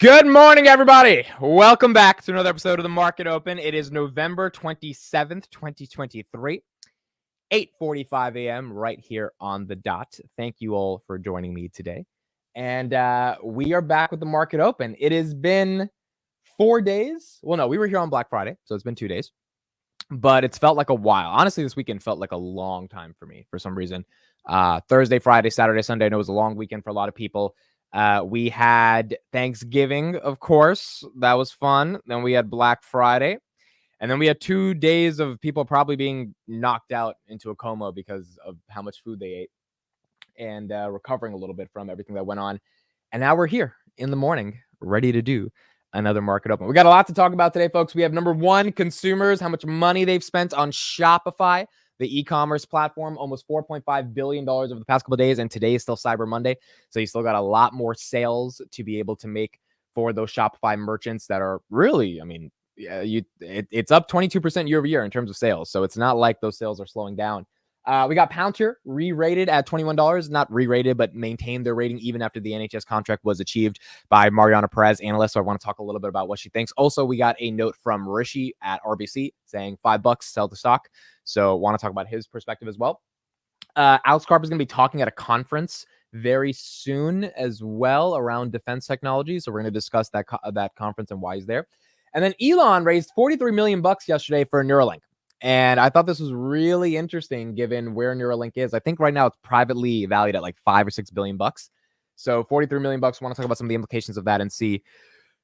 Good morning, everybody. Welcome back to another episode of The Market Open. It is November 27th, 2023, 8:45 a.m. right here on the dot. Thank you all for joining me today. And we are back with The Market Open. It has been 4 days. Well, no, we were here on Black Friday, so it's been 2 days. But it's felt like a while. Honestly, this weekend felt like a long time for me for some reason. Thursday, Friday, Saturday, Sunday. I know it was a long weekend for a lot of people. We had Thanksgiving, of course. That was fun. Then we had Black Friday. And then we had 2 days of people probably being knocked out into a coma because of how much food they ate and recovering a little bit from everything that went on. And now we're here in the morning, ready to do another Market Open. We got a lot to talk about today, folks. We have number one, consumers, how much money they've spent on Shopify, the e-commerce platform, almost $4.5 billion over the past couple of days. And today is still Cyber Monday. So you still got a lot more sales to be able to make for those Shopify merchants that are really, I mean, it's up 22% year over year in terms of sales. So it's not like those sales are slowing down. We got Palantir re-rated at $21, not re-rated, but maintained their rating even after the NHS contract was achieved by Mariana Perez, analyst. So I want to talk a little bit about what she thinks. Also, we got a note from Rishi at RBC saying $5, sell the stock. So want to talk about his perspective as well. Alex Karp is going to be talking at a conference very soon as well around defense technology. So we're going to discuss that conference and why he's there. And then Elon raised $43 million yesterday for Neura Link. And I thought this was really interesting given where Neura Link is. I think right now it's privately valued at like $5 or $6 billion. So $43 million. Want to talk about some of the implications of that and see,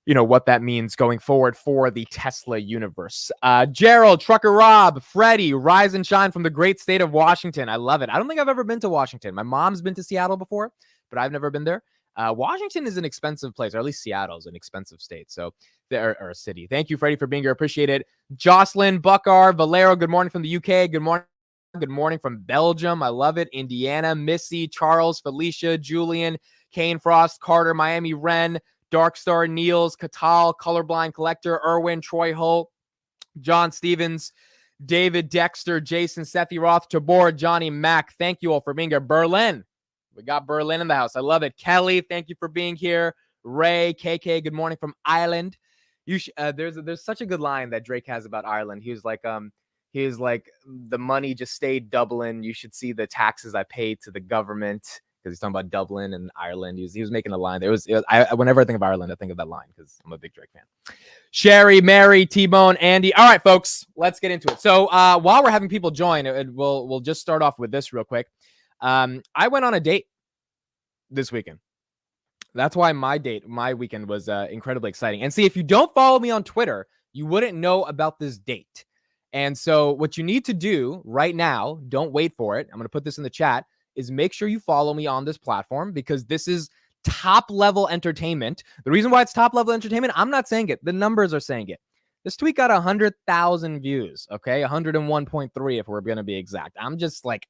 what that means going forward for the Tesla universe. Gerald, Trucker Rob, Freddie, rise and shine from the great state of Washington. I love it. I don't think I've ever been to Washington. My mom's been to Seattle before, but I've never been there. Washington is an expensive place, or at least Seattle is an expensive state. So there or a city. Thank you, Freddie, for being here. Appreciate it. Jocelyn, Buckar, Valero, good morning from the UK. Good morning. Good morning from Belgium. I love it. Indiana, Missy, Charles, Felicia, Julian, Kane Frost, Carter, Miami Ren, Darkstar, Niels, Katal, Colorblind Collector, Erwin, Troy Holt, John Stevens, David Dexter, Jason, Sethi Roth, Tabor, Johnny Mack. Thank you all for being here. Berlin. We got Berlin in the house. I love it. Kelly, thank you for being here. Ray, KK, good morning from Ireland. There's such a good line that Drake has about Ireland. He was like, the money just stayed Dublin. You should see the taxes I paid to the government, because he's talking about Dublin and Ireland. He was making a line. Whenever I think of Ireland, I think of that line because I'm a big Drake fan. Sherry, Mary, T-Bone, Andy. All right, folks, let's get into it. So while we're having people join, we'll just start off with this real quick. I went on a date this weekend. That's why my weekend was incredibly exciting. And see, if you don't follow me on Twitter, you wouldn't know about this date. And so what you need to do right now, don't wait for it. I'm going to put this in the chat, is make sure you follow me on this platform, because this is top level entertainment. The reason why it's top level entertainment, I'm not saying it. The numbers are saying it. This tweet got 100,000 views. Okay. 101.3 if we're going to be exact. I'm just like,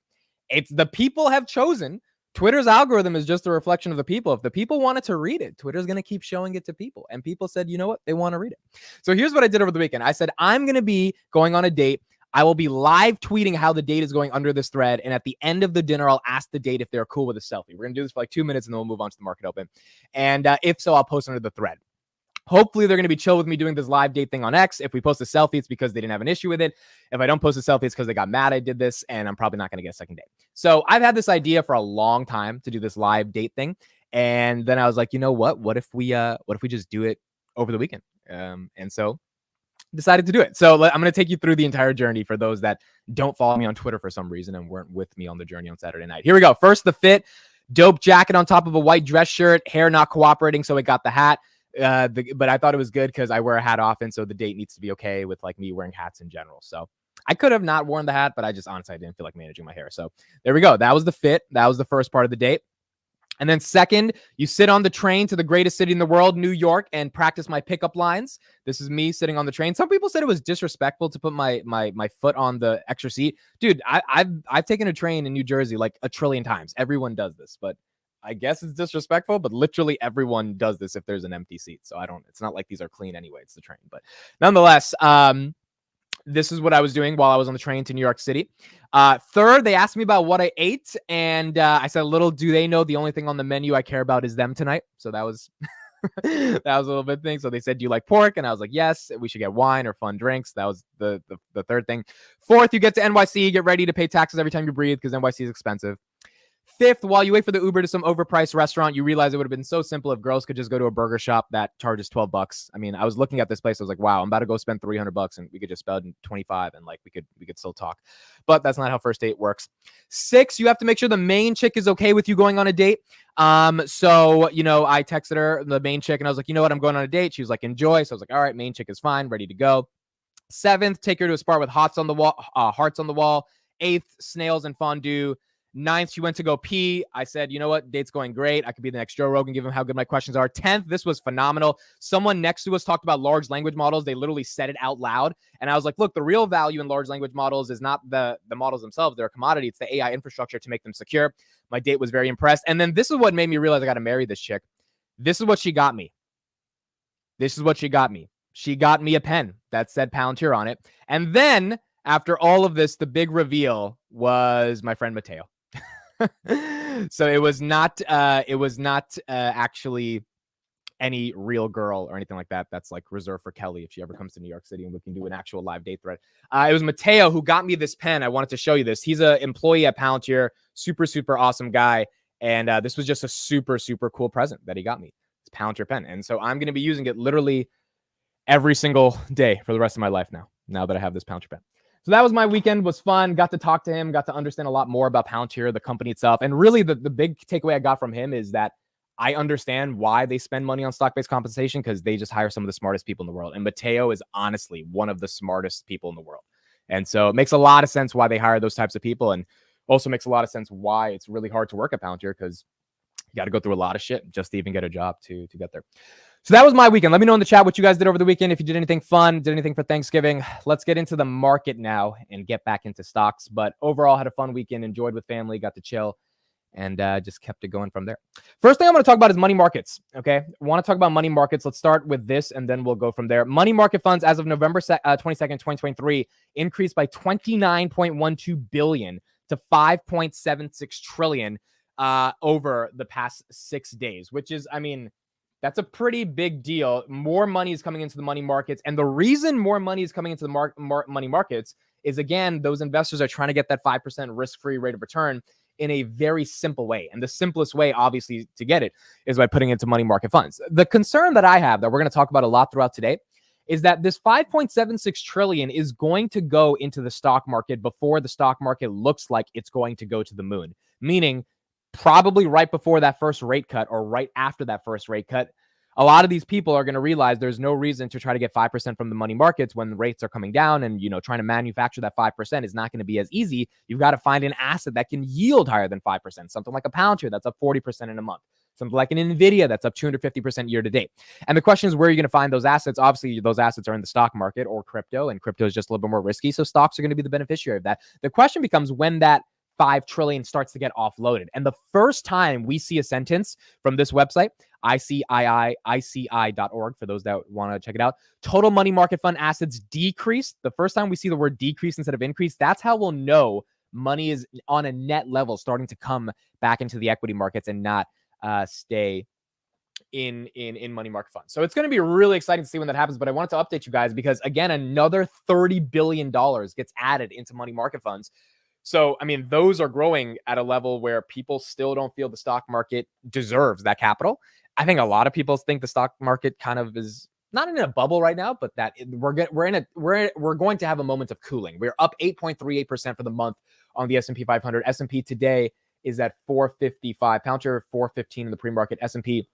it's the people have chosen. Twitter's algorithm is just a reflection of the people. If the people wanted to read it, Twitter's going to keep showing it to people. And people said, you know what? They want to read it. So here's what I did over the weekend. I said, I'm going to be going on a date. I will be live tweeting how the date is going under this thread. And at the end of the dinner, I'll ask the date if they're cool with a selfie. We're going to do this for like 2 minutes and then we'll move on to the Market Open. And if so, I'll post under the thread. Hopefully, they're going to be chill with me doing this live date thing on X. If we post a selfie, it's because they didn't have an issue with it. If I don't post a selfie, it's because they got mad I did this, and I'm probably not going to get a second date. So I've had this idea for a long time to do this live date thing. And then I was like, you know what? What if we just do it over the weekend? And so decided to do it. So I'm going to take you through the entire journey for those that don't follow me on Twitter for some reason and weren't with me on the journey on Saturday night. Here we go. First, the fit. Dope jacket on top of a white dress shirt. Hair not cooperating, so it got the hat. But I thought it was good because I wear a hat often, so the date needs to be okay with like me wearing hats in general. So I could have not worn the hat, but I just honestly I didn't feel like managing my hair. So there we go. That was the fit. That was the first part of the date. And then second, you sit on the train to the greatest city in the world, New York, and practice my pickup lines. This is me sitting on the train. Some people said it was disrespectful to put my foot on the extra seat. Dude, I've taken a train in New Jersey like a trillion times. Everyone does this, but I guess it's disrespectful, but literally everyone does this if there's an empty seat. So it's not like these are clean anyway. It's the train. But nonetheless, this is what I was doing while I was on the train to New York City. Third, they asked me about what I ate. And I said, little do they know the only thing on the menu I care about is them tonight. So that was That was a little bit thing. So they said, do you like pork? And I was like, yes, we should get wine or fun drinks. That was the third thing. Fourth, you get to NYC, get ready to pay taxes every time you breathe because NYC is expensive. Fifth, while you wait for the Uber to some overpriced restaurant, you realize it would have been so simple if girls could just go to a burger shop that charges $12. I mean, I was looking at this place. I was like, wow, I'm about to go spend $300 and we could just spend 25 and like we could still talk. But that's not how first date works. Six, you have to make sure the main chick is okay with you going on a date. So, you know, I texted her, the main chick, and I was like, you know what, I'm going on a date. She was like, enjoy. So I was like, all right, main chick is fine, ready to go. Seventh, take her to a spot with hearts on the wall. Eighth, snails and fondue. Ninth, she went to go pee. I said, you know what? Date's going great. I could be the next Joe Rogan, give him how good my questions are. 10th, this was phenomenal. Someone next to us talked about large language models. They literally said it out loud. And I was like, look, the real value in large language models is not the models themselves. They're a commodity. It's the AI infrastructure to make them secure. My date was very impressed. And then this is what made me realize I got to marry this chick. This is what she got me. She got me a pen that said Palantir on it. And then after all of this, the big reveal was my friend Mateo. So it was not actually any real girl or anything like that. That's like reserved for Kelly if she ever comes to New York City and we can do an actual live date thread. It was Mateo who got me this pen. I wanted to show you this. He's an employee at Palantir, super awesome guy. And this was just a super cool present that he got me. It's Palantir pen. And so I'm going to be using it literally every single day for the rest of my life now that I have this Palantir pen. So that was my weekend. Was fun. Got to talk to him. Got to understand a lot more about Palantir, the company itself. And really the big takeaway I got from him is that I understand why they spend money on stock-based compensation because they just hire some of the smartest people in the world. And Mateo is honestly one of the smartest people in the world. And so it makes a lot of sense why they hire those types of people. And also makes a lot of sense why it's really hard to work at Palantir because you got to go through a lot of shit just to even get a job to get there. So that was my weekend. Let me know in the chat what you guys did over the weekend. If you did anything fun, did anything for Thanksgiving. Let's get into the market now and get back into stocks. But overall, had a fun weekend, enjoyed with family, got to chill, and just kept it going from there. First thing I'm going to talk about is money markets. Okay, I want to talk about money markets. Let's start with this, and then we'll go from there. Money market funds as of November 22nd, 2023, increased by $29.12 billion to $5.76 trillion over the past 6 days, which is, I mean, that's a pretty big deal. More money is coming into the money markets. And the reason more money is coming into the money markets is, again, those investors are trying to get that 5% risk-free rate of return in a very simple way. And the simplest way, obviously, to get it is by putting it into money market funds. The concern that I have that we're going to talk about a lot throughout today is that this $5.76 trillion is going to go into the stock market before the stock market looks like it's going to go to the moon, meaning probably right before that first rate cut or right after that first rate cut. A lot of these people are going to realize there's no reason to try to get 5% from the money markets when the rates are coming down, and, you know, trying to manufacture that 5% is not going to be as easy. You've got to find an asset that can yield higher than 5%, something like a Palantir that's up 40% in a month, something like an Nvidia that's up 250% year to date. And the question is, where are you going to find those assets? Obviously, those assets are in the stock market or crypto, and crypto is just a little bit more risky. So stocks are going to be the beneficiary of that. The question becomes when that 5 trillion starts to get offloaded. And the first time we see a sentence from this website, ICI.org, for those that want to check it out, total money market fund assets decreased. The first time we see the word decrease instead of increase, that's how we'll know money is on a net level starting to come back into the equity markets and not stay in money market funds. So it's going to be really exciting to see when that happens. But I wanted to update you guys because, again, another $30 billion gets added into money market funds. So, I mean, those are growing at a level where people still don't feel the stock market deserves that capital. I think a lot of people think the stock market kind of is not in a bubble right now, but that we're going to have a moment of cooling. We're up 8.38% for the month on the S&P 500. S&P today is at 455. Palantir 415 in the pre-market. S&P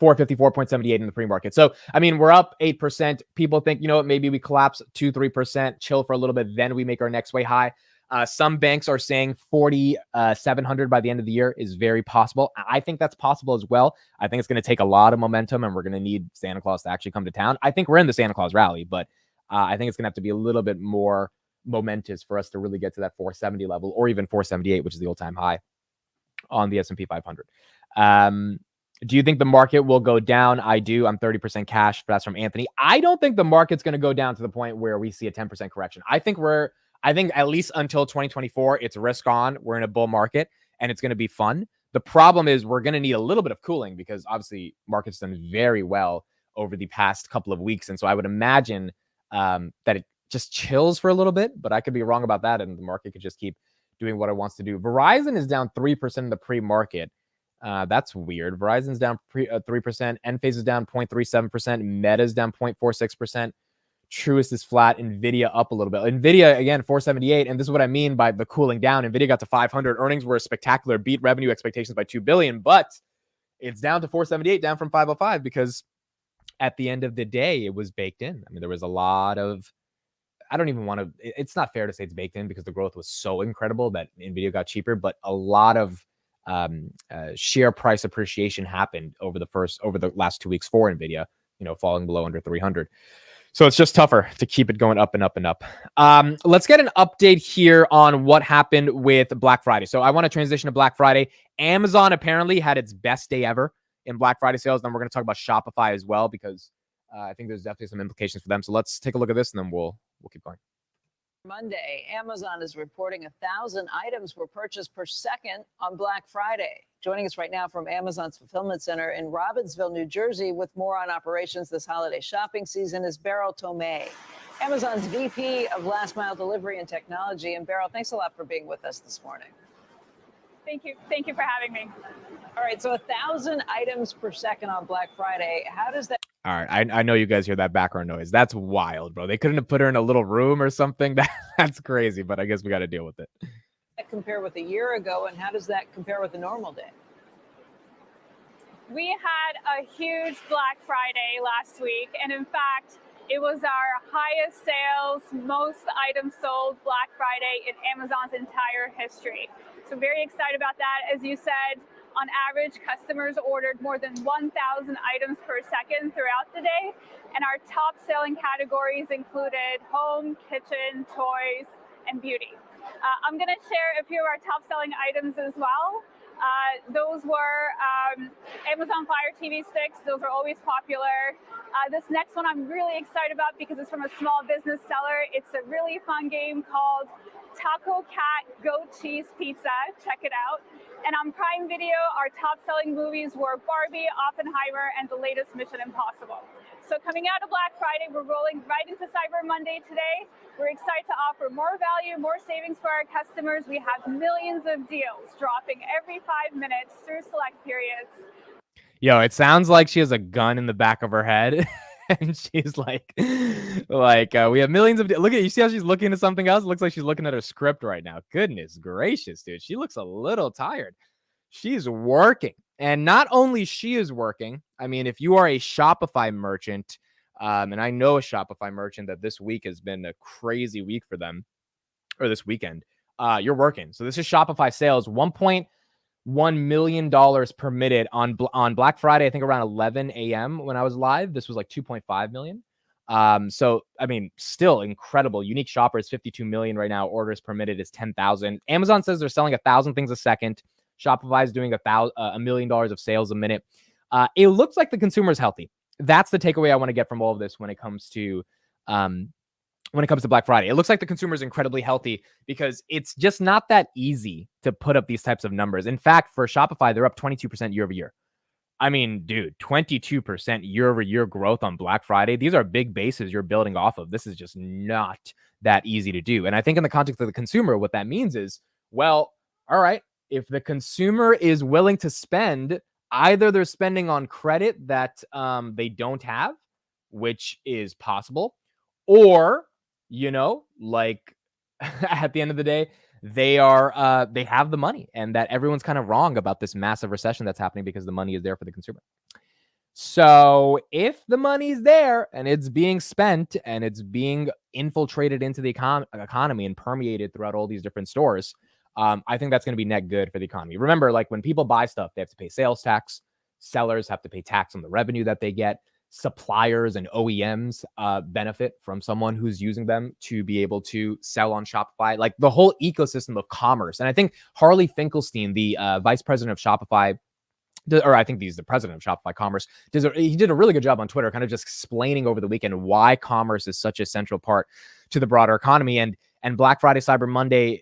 454.78 in the pre-market. So, I mean, we're up 8%. People think, you know what, maybe we collapse 2-3%, chill for a little bit, then we make our next way high. Some banks are saying 4,700 by the end of the year is very possible. I think that's possible as well. I think it's going to take a lot of momentum, and we're going to need Santa Claus to actually come to town. I think we're in the Santa Claus rally, but I think it's going to have to be a little bit more momentous for us to really get to that 470 level, or even 478, which is the all-time high on the S&P 500. Do you think the market will go down? I do. I'm 30% cash. That's from Anthony. I don't think the market's going to go down to the point where we see a 10% correction. I think at least until 2024, it's risk on. We're in a bull market and it's going to be fun. The problem is we're going to need a little bit of cooling because obviously market's done very well over the past couple of weeks. And so I would imagine that it just chills for a little bit, but I could be wrong about that. And the market could just keep doing what it wants to do. Verizon is down 3% in the pre-market. That's weird. Verizon's down 3%. Enphase is down 0.37%. Meta's down 0.46%. Truist is flat. Nvidia up a little bit. Nvidia, again, 478. And this is what I mean by the cooling down. Nvidia got to 500. Earnings were a spectacular beat, revenue expectations by $2 billion, but it's down to 478, down from 505, because at the end of the day, it was baked in. I mean, there was a lot of, I don't even want to, it's not fair to say it's baked in because the growth was so incredible that Nvidia got cheaper, but a lot of share price appreciation happened over the last 2 weeks for Nvidia, falling below under 300. So it's just tougher to keep it going up and up and up. Let's get an update here on what happened with Black Friday. So I want to transition to Black Friday. Amazon apparently had its best day ever in Black Friday sales. Then we're going to talk about Shopify as well, because I think there's definitely some implications for them. So let's take a look at this and then we'll keep going. Monday, Amazon is reporting 1,000 items were purchased per second on Black Friday. Joining us right now from Amazon's fulfillment center in Robbinsville, New Jersey, with more on operations this holiday shopping season is Beryl Tomei, Amazon's VP of Last Mile Delivery and Technology. And Beryl, thanks a lot for being with us this morning. Thank you. Thank you for having me. All right, so 1,000 items per second on Black Friday. How does that? All right, I know you guys hear that background noise. That's wild, bro. They couldn't have put her in a little room or something. That's crazy, but I guess we got to deal with it. Compare with a year ago, and how does that compare with a normal day? We had a huge Black Friday last week, and in fact, it was our highest sales, most items sold Black Friday in Amazon's entire history. So very excited about that. As you said, on average, customers ordered more than 1,000 items per second throughout the day. And our top selling categories included home, kitchen, toys, and beauty. I'm going to share a few of our top selling items as well. Those were Amazon Fire TV sticks. Those are always popular. This next one I'm really excited about because it's from a small business seller. It's a really fun game called Taco Cat Goat Cheese Pizza. Check it out. And on Prime Video, our top selling movies were Barbie, Oppenheimer, and the latest Mission Impossible. So coming out of Black Friday, we're rolling right into Cyber Monday today. We're excited to offer more value, more savings for our customers. We have millions of deals dropping every 5 minutes through select periods. Yo, it sounds like she has a gun in the back of her head. And she's like, we have millions of, look at, you see how she's looking at something else? It looks like she's looking at her script right now. Goodness gracious, dude. She looks a little tired. She's working. And not only she is working, I mean, if you are a Shopify merchant, and I know a Shopify merchant that this week has been a crazy week for them, or this weekend, you're working. So this is Shopify sales, $1.1 million permitted on Black Friday, I think around 11 a.m. when I was live. This was like 2.5 million. So, I mean, still incredible. Unique shoppers, 52 million right now. Orders permitted is 10,000. Amazon says they're selling 1,000 things a second. Shopify is doing $1 million of sales a minute. It looks like the consumer is healthy. That's the takeaway I want to get from all of this when it comes to Black Friday. It looks like the consumer is incredibly healthy because it's just not that easy to put up these types of numbers. In fact, for Shopify, they're up 22% year over year. I mean, dude, 22% year over year growth on Black Friday. These are big bases you're building off of. This is just not that easy to do. And I think in the context of the consumer, what that means is, well, all right, if the consumer is willing to spend, either they're spending on credit that they don't have, which is possible, or, at the end of the day, they have the money, and that everyone's kind of wrong about this massive recession that's happening because the money is there for the consumer. So if the money's there and it's being spent and it's being infiltrated into the economy and permeated throughout all these different stores, I think that's going to be net good for the economy. Remember, like when people buy stuff, they have to pay sales tax. Sellers have to pay tax on the revenue that they get. Suppliers and OEMs benefit from someone who's using them to be able to sell on Shopify, like the whole ecosystem of commerce. And I think Harley Finkelstein, the vice president of Shopify, or I think he's the president of Shopify Commerce, he did a really good job on Twitter, kind of just explaining over the weekend why commerce is such a central part to the broader economy. And Black Friday, Cyber Monday,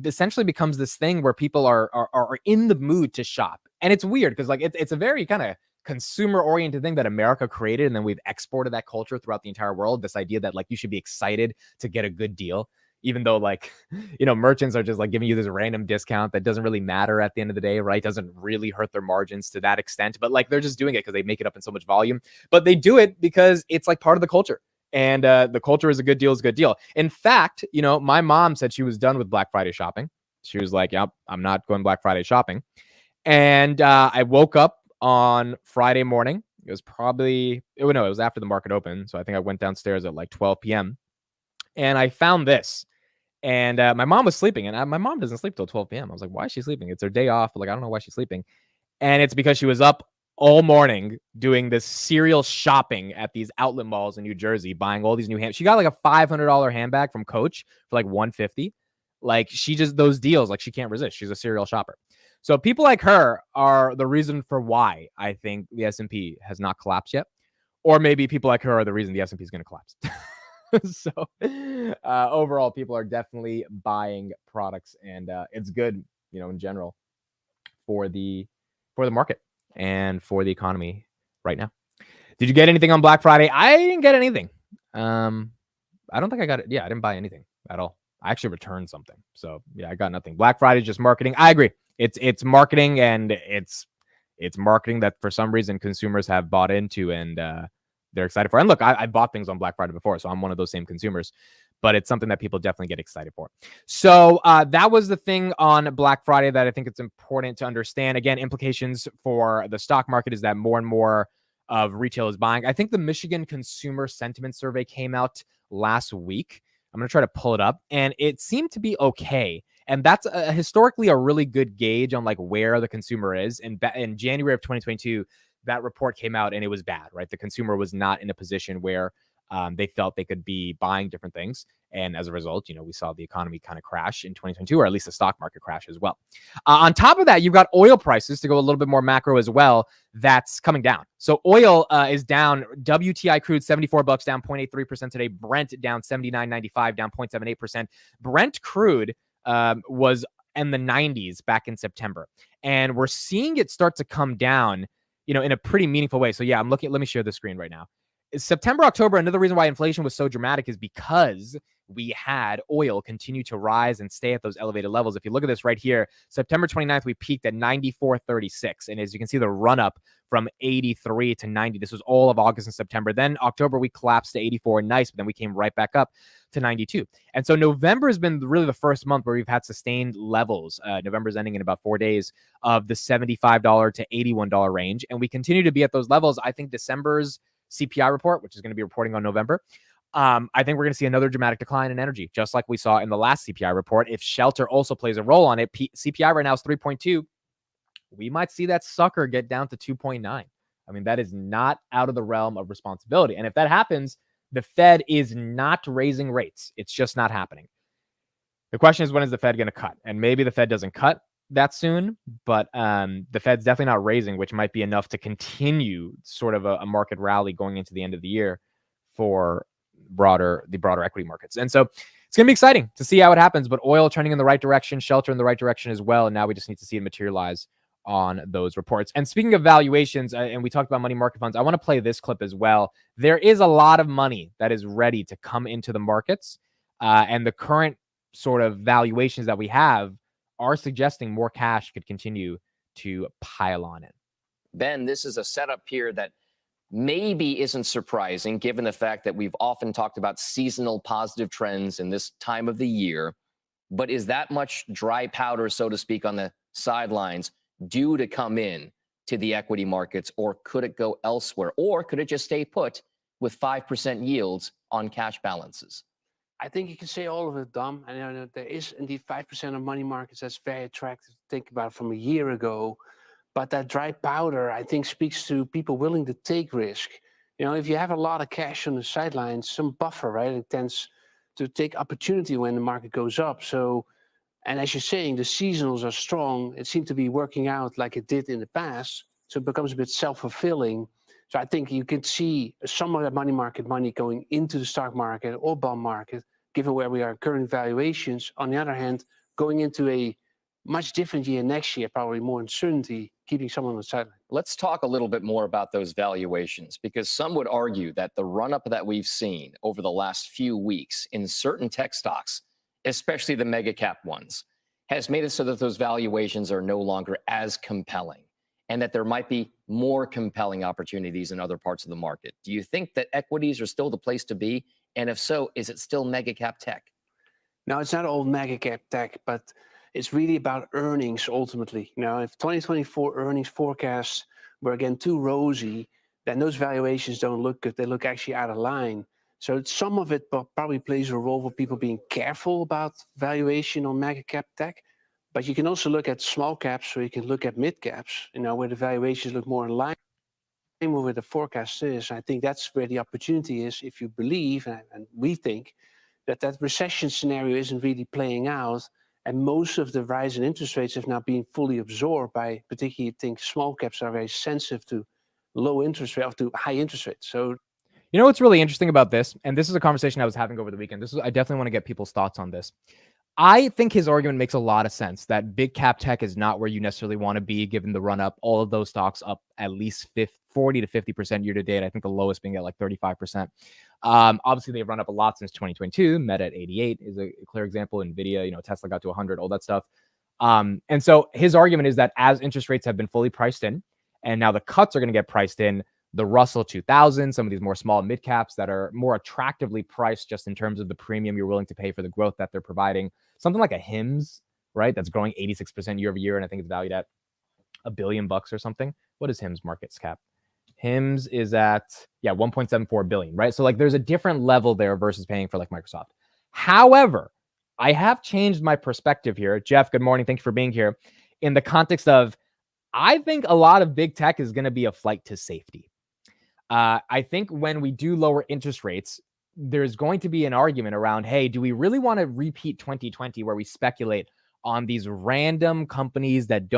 essentially becomes this thing where people are in the mood to shop. And it's weird because like it's a very kind of consumer oriented thing that America created, and then we've exported that culture throughout the entire world. This idea that like you should be excited to get a good deal, even though like, you know, merchants are just like giving you this random discount that doesn't really matter at the end of the day, right? Doesn't really hurt their margins to that extent, but like they're just doing it because they make it up in so much volume. But they do it because it's like part of the culture. And the culture is a good deal is a good deal. In fact, you know, my mom said she was done with Black Friday shopping. She was like, yep, I'm not going Black Friday shopping. And I woke up on Friday morning. It was it was after the market opened. So I think I went downstairs at like 12 p.m. and I found this. And my mom was sleeping, and my mom doesn't sleep till 12 p.m. I was like, why is she sleeping? It's her day off. But like, I don't know why she's sleeping. And it's because she was up all morning doing this serial shopping at these outlet malls in New Jersey, buying all these new handbags. She got like a $500 handbag from Coach for like $150. Like she just, those deals, like she can't resist. She's a serial shopper. So people like her are the reason for why I think the S&P has not collapsed yet. Or maybe people like her are the reason the S&P is going to collapse. So overall, people are definitely buying products, and it's good, you know, in general for the market and for the economy right now. Did you get anything on Black Friday? I didn't get anything. I don't think I got it. Yeah, I didn't buy anything at all. I actually returned something. So yeah, I got nothing. Black Friday is just marketing. I agree. It's marketing, and it's marketing that for some reason consumers have bought into, and they're excited for. And look, I bought things on Black Friday before, so I'm one of those same consumers, but it's something that people definitely get excited for. So that was the thing on Black Friday that I think it's important to understand. Again, implications for the stock market is that more and more of retail is buying. I think the Michigan Consumer Sentiment Survey came out last week. I'm going to try to pull it up, and it seemed to be okay. And that's historically a really good gauge on like where the consumer is. And in January of 2022, that report came out and it was bad, right? The consumer was not in a position where they felt they could be buying different things. And as a result, you know, we saw the economy kind of crash in 2022, or at least the stock market crash as well. On top of that, you've got oil prices, to go a little bit more macro as well, that's coming down. So oil is down. WTI crude, $74, down 0.83% today. Brent down $79.95, down 0.78%. Brent crude was in the 90s back in September. And we're seeing it start to come down, you know, in a pretty meaningful way. So yeah, I'm looking, let me share the screen right now. September, October, another reason why inflation was so dramatic is because we had oil continue to rise and stay at those elevated levels. If you look at this right here, September 29th, we peaked at 94.36. And as you can see, the run up from 83 to 90, this was all of August and September. Then October, we collapsed to 84. Nice, but then we came right back up to 92. And so November has been really the first month where we've had sustained levels. November's ending in about 4 days of the $75 to $81 range. And we continue to be at those levels. I think December's CPI report, which is going to be reporting on November, I think we're going to see another dramatic decline in energy, just like we saw in the last CPI report. If shelter also plays a role on it, CPI right now is 3.2. We might see that sucker get down to 2.9. I mean, that is not out of the realm of responsibility. And if that happens, the Fed is not raising rates. It's just not happening. The question is, when is the Fed going to cut? And maybe the Fed doesn't cut that soon, but the Fed's definitely not raising, which might be enough to continue sort of a market rally going into the end of the year for the broader equity markets. And so it's going to be exciting to see how it happens, but oil trending in the right direction, shelter in the right direction as well. And now we just need to see it materialize on those reports. And speaking of valuations, and we talked about money market funds, I want to play this clip as well. There is a lot of money that is ready to come into the markets, and the current sort of valuations that we have are suggesting more cash could continue to pile on in. Ben, this is a setup here that maybe isn't surprising given the fact that we've often talked about seasonal positive trends in this time of the year. But is that much dry powder, so to speak, on the sidelines due to come in to the equity markets, or could it go elsewhere? Or could it just stay put with 5% yields on cash balances? I think you can say all of it, Dom. And there is indeed 5% of money markets that's very attractive to think about from a year ago. But that dry powder, I think, speaks to people willing to take risk. You know, if you have a lot of cash on the sidelines, some buffer, right? It tends to take opportunity when the market goes up. So, and as you're saying, the seasonals are strong. It seemed to be working out like it did in the past. So it becomes a bit self-fulfilling. So I think you can see some of that money market money going into the stock market or bond market, given where we are in current valuations. On the other hand, going into a much different year next year, probably more uncertainty, keeping someone on the sideline. Let's talk a little bit more about those valuations, because some would argue that the run-up that we've seen over the last few weeks in certain tech stocks, especially the mega cap ones, has made it so that those valuations are no longer as compelling, and that there might be more compelling opportunities in other parts of the market. Do you think that equities are still the place to be? And if so, is it still mega cap tech? Now, it's not all mega cap tech, but it's really about earnings ultimately. Now, if 2024 earnings forecasts were again too rosy, then those valuations don't look good. They look actually out of line. So some of it probably plays a role for people being careful about valuation on mega cap tech. But you can also look at small caps, or you can look at mid caps, where the valuations look more in line with where the forecast is. I think that's where the opportunity is if you believe, and we think, that recession scenario isn't really playing out, and most of the rise in interest rates have now been fully absorbed by, particularly, I think small caps are very sensitive to low interest rate, or to high interest rates. So, you know what's really interesting about this, and this is a conversation I was having over the weekend. I definitely want to get people's thoughts on this. I think his argument makes a lot of sense that big cap tech is not where you necessarily want to be given the run up. All of those stocks up at least 40 to 50% year to date. I think the lowest being at like 35%. Obviously, they've run up a lot since 2022. Meta at 88 is a clear example. Nvidia, Tesla got to 100, all that stuff. And so his argument is that as interest rates have been fully priced in, and now the cuts are going to get priced in, the Russell 2000, some of these more small mid caps that are more attractively priced just in terms of the premium you're willing to pay for the growth that they're providing. Something like a HIMS, right? That's growing 86% year over year. And I think it's valued at $1 billion or something. What is HIMS market cap? HIMS is at, 1.74 billion, right? So like there's a different level there versus paying for like Microsoft. However, I have changed my perspective here. Jeff, good morning. Thank you for being here. In the context of, I think a lot of big tech is going to be a flight to safety. I think when we do lower interest rates, there's going to be an argument around, hey, do we really want to repeat 2020 where we speculate on these random companies that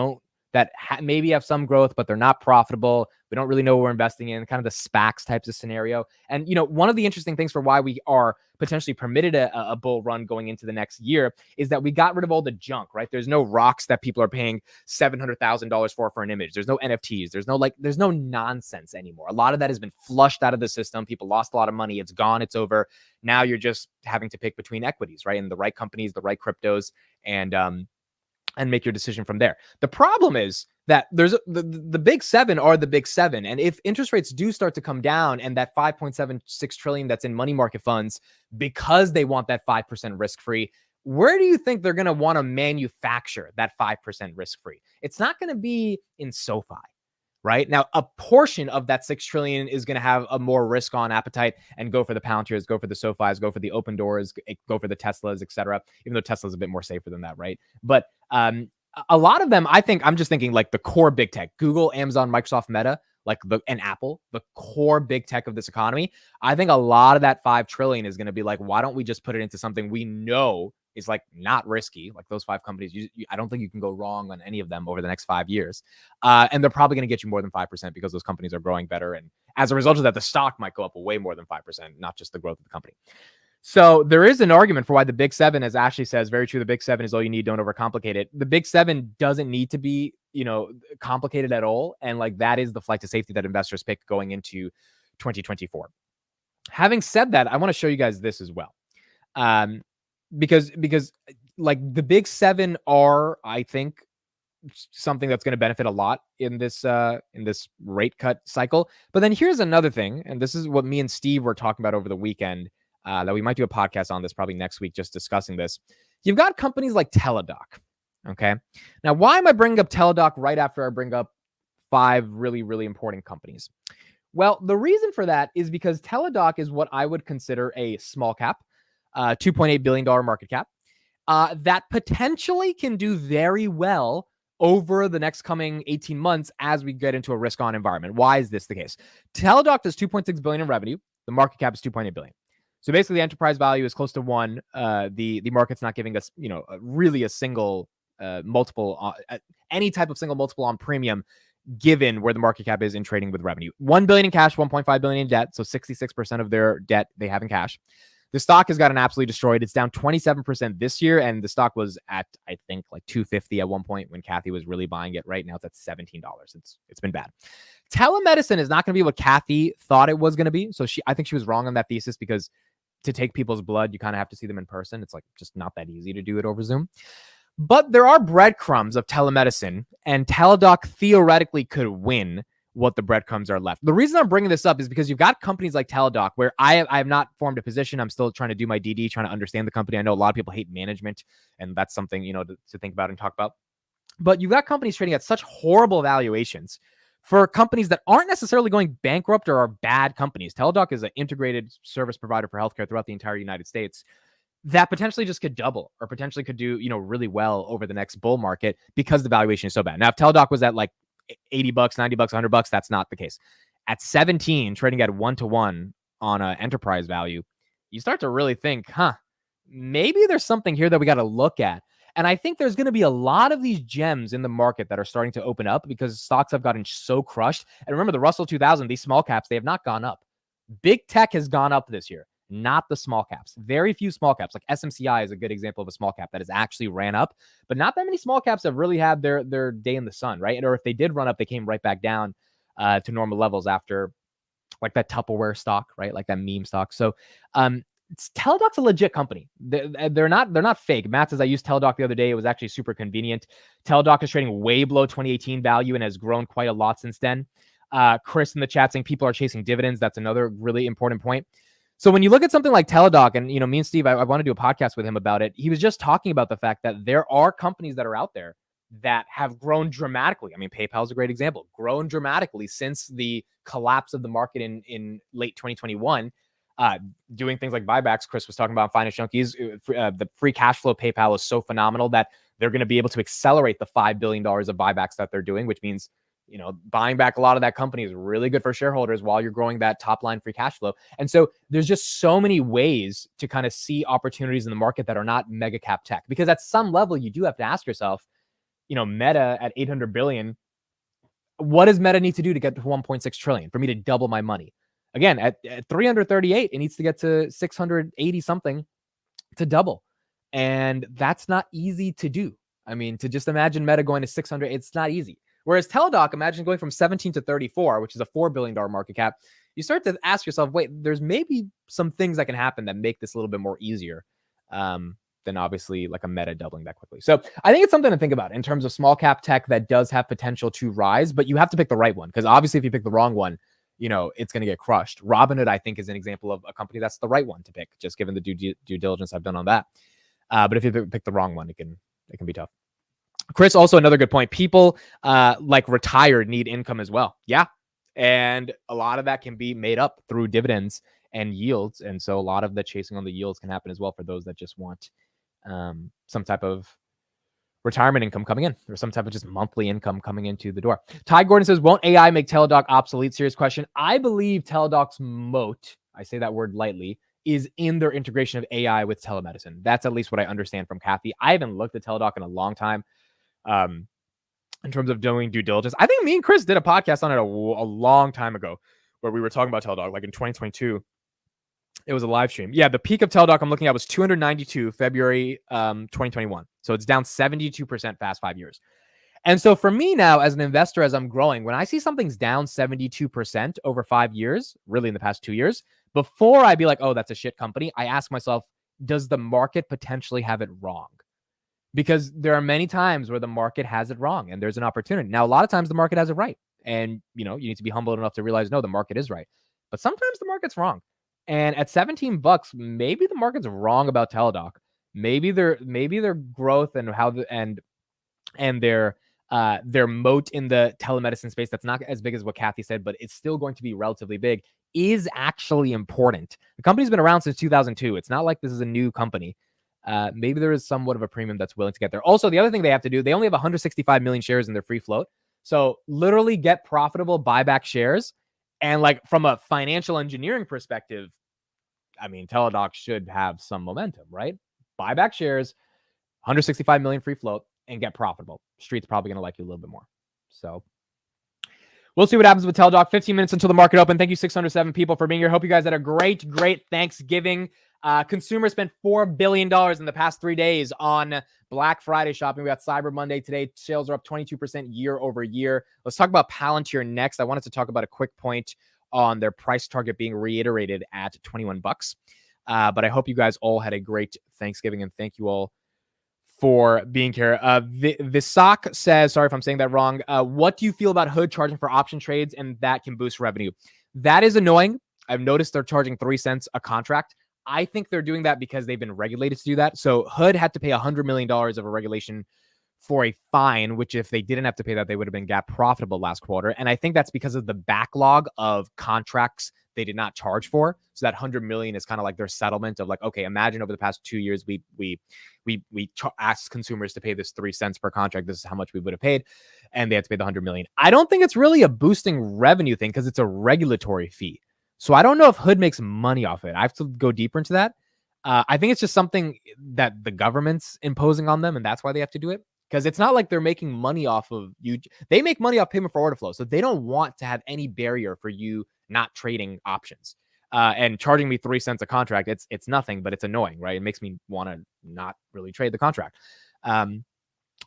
maybe have some growth, but they're not profitable. We don't really know what we're investing in, kind of the SPACs types of scenario. And, one of the interesting things for why we are potentially permitted a bull run going into the next year is that we got rid of all the junk, right? There's no rocks that people are paying $700,000 for an image. There's no NFTs. There's no nonsense anymore. A lot of that has been flushed out of the system. People lost a lot of money. It's gone. It's over. Now you're just having to pick between equities, right? And the right companies, the right cryptos, and make your decision from there. The problem is that there's the big seven are the big seven. And if interest rates do start to come down and that 5.76 trillion that's in money market funds, because they want that 5% risk-free, where do you think they're going to want to manufacture that 5% risk-free? It's not going to be in SoFi, right? Now, a portion of that 6 trillion is going to have a more risk on appetite and go for the Palantirs, go for the SoFis, go for the Open Doors, go for the Teslas, et cetera, even though Tesla's a bit more safer than that, right? But a lot of them, I'm just thinking like the core big tech, Google, Amazon, Microsoft, Meta, and Apple, the core big tech of this economy. I think a lot of that 5 trillion is going to be like, why don't we just put it into something we know is like not risky, like those 5 companies. I don't think you can go wrong on any of them over the next 5 years. And they're probably going to get you more than 5% because those companies are growing better. And as a result of that, the stock might go up way more than 5%, not just the growth of the company. So there is an argument for why the big seven, as Ashley says, very true. The big seven is all you need. Don't overcomplicate it. The big seven doesn't need to be, complicated at all. And like that is the flight to safety that investors pick going into 2024. Having said that, I want to show you guys this as well. Because like the big seven are, I think, something that's going to benefit a lot in this rate cut cycle. But then here's another thing, and this is what me and Steve were talking about over the weekend, that we might do a podcast on this probably next week, just discussing this. You've got companies like TDOC. Okay. Now, why am I bringing up TDOC right after I bring up 5 really, really important companies? Well, the reason for that is because TDOC is what I would consider a small cap, $2.8 billion market cap, that potentially can do very well over the next coming 18 months as we get into a risk-on environment. Why is this the case? TDOC does $2.6 billion in revenue. The market cap is $2.8 billion. So basically, the enterprise value is close to 1. The market's not giving us, really a single multiple, any type of single multiple on premium, given where the market cap is in trading with revenue. $1 billion in cash, $1.5 billion in debt. So 66% of their debt they have in cash. The stock has gotten absolutely destroyed. It's down 27% this year, and the stock was at, I think, like $250 at one point when Kathy was really buying it. Right now, it's at $17. It's been bad. Telemedicine is not going to be what Kathy thought it was going to be. So I think she was wrong on that thesis, because to take people's blood, you kind of have to see them in person. It's like just not that easy to do it over Zoom. But there are breadcrumbs of telemedicine, and Teladoc theoretically could win what the breadcrumbs are left. The reason I'm bringing this up is because you've got companies like Teladoc, where I have not formed a position. I'm still trying to do my DD, trying to understand the company. I know a lot of people hate management, and that's something, to think about and talk about. But you've got companies trading at such horrible valuations for companies that aren't necessarily going bankrupt or are bad companies. Teladoc is an integrated service provider for healthcare throughout the entire United States that potentially just could double or potentially could do, really well over the next bull market because the valuation is so bad. Now, if Teladoc was at like $80, $90, $100, that's not the case. At 17, trading at 1-to-1 on an enterprise value, you start to really think, maybe there's something here that we got to look at. And I think there's going to be a lot of these gems in the market that are starting to open up because stocks have gotten so crushed. And remember, the Russell 2000, these small caps, they have not gone up. Big tech has gone up this year, not the small caps. Very few small caps, like SMCI is a good example of a small cap that has actually ran up, but not that many small caps have really had their day in the sun, right? Or if they did run up, they came right back down to normal levels after, like that Tupperware stock, right? Like that meme stock. So Teladoc's a legit company. They're not fake. Matt says, I used Teladoc the other day. It was actually super convenient. Teladoc is trading way below 2018 value and has grown quite a lot since then. Chris in the chat saying people are chasing dividends. That's another really important point. So when you look at something like Teladoc, and me and Steve, I want to do a podcast with him about it. He was just talking about the fact that there are companies that are out there that have grown dramatically. I mean, PayPal is a great example, grown dramatically since the collapse of the market in late 2021. Doing things like buybacks. Chris was talking about Finance Junkies. The free cash flow PayPal is so phenomenal that they're going to be able to accelerate the $5 billion of buybacks that they're doing, which means, buying back a lot of that company is really good for shareholders while you're growing that top line free cash flow. And so there's just so many ways to kind of see opportunities in the market that are not mega cap tech, because at some level you do have to ask yourself, Meta at 800 billion, what does Meta need to do to get to 1.6 trillion for me to double my money? Again, at 338, it needs to get to 680 something to double. And that's not easy to do. I mean, to just imagine Meta going to 600, it's not easy. Whereas Teladoc, imagine going from 17 to 34, which is a $4 billion market cap. You start to ask yourself, wait, there's maybe some things that can happen that make this a little bit more easier than obviously like a Meta doubling that quickly. So I think it's something to think about in terms of small cap tech that does have potential to rise, but you have to pick the right one, because obviously if you pick the wrong one, it's going to get crushed. Robinhood, I think, is an example of a company that's the right one to pick, just given the due diligence I've done on that. But if you pick the wrong one, it can be tough. Chris, also another good point. People like retired need income as well. Yeah. And a lot of that can be made up through dividends and yields. And so a lot of the chasing on the yields can happen as well for those that just want some type of retirement income coming in, or some type of just monthly income coming into the door. Ty Gordon says, won't AI make Teladoc obsolete? Serious question. I believe Teladoc's moat, I say that word lightly, is in their integration of AI with telemedicine. That's at least what I understand from Kathy. I haven't looked at Teladoc in a long time. In terms of doing due diligence, I think me and Chris did a podcast on it a long time ago where we were talking about Teladoc, like in 2022. It was a live stream. Yeah, the peak of Teladoc I'm looking at was 292 February 2021. So it's down 72% past 5 years. And so for me now, as an investor, as I'm growing, when I see something's down 72% over 5 years, really in the past 2 years, before I be like, oh, that's a shit company, I ask myself, does the market potentially have it wrong? Because there are many times where the market has it wrong and there's an opportunity. Now, a lot of times the market has it right. And, you need to be humble enough to realize, no, the market is right. But sometimes the market's wrong. And at $17, maybe the market's wrong about Teladoc. Maybe their growth and how and their moat in the telemedicine space, that's not as big as what Kathy said, but it's still going to be relatively big, is actually important. The company's been around since 2002. It's not like this is a new company. Maybe there is somewhat of a premium that's willing to get there. Also, the other thing they have to do, they only have 165 million shares in their free float. So literally get profitable, buy back shares. And like from a financial engineering perspective, I mean, Teladoc should have some momentum, right? Buy back shares, 165 million free float, and get profitable. Street's probably going to like you a little bit more. So we'll see what happens with Teladoc. 15 minutes until the market open. Thank you, 607 people, for being here. Hope you guys had a great Thanksgiving. Consumers spent $4 billion in the past 3 days on Black Friday shopping. We got Cyber Monday today. Sales are up 22% year over year. Let's talk about Palantir next. I wanted to talk about a quick point on their price target being reiterated at $21. But I hope you guys all had a great Thanksgiving, and thank you all for being here. Visak says, sorry if I'm saying that wrong. What do you feel about Hood charging for option trades and that can boost revenue? That is annoying. I've noticed they're charging 3 cents a contract. I think they're doing that because they've been regulated to do that. So Hood had to pay $100 million of a regulation for a fine, which if they didn't have to pay that, they would have been GAAP profitable last quarter. And I think that's because of the backlog of contracts they did not charge for. So that $100 million is kind of like their settlement of like, okay, imagine over the past 2 years, we asked consumers to pay this 3 cents per contract. This is how much we would have paid. And they had to pay the $100 million. I don't think it's really a boosting revenue thing because it's a regulatory fee. So I don't know if Hood makes money off it. I have to go deeper into that. I think it's just something that the government's imposing on them, and that's why they have to do it. Because it's not like they're making money off of you. They make money off payment for order flow. So they don't want to have any barrier for you not trading options. And charging me 3 cents a contract, it's nothing, but it's annoying, right? It makes me want to not really trade the contract.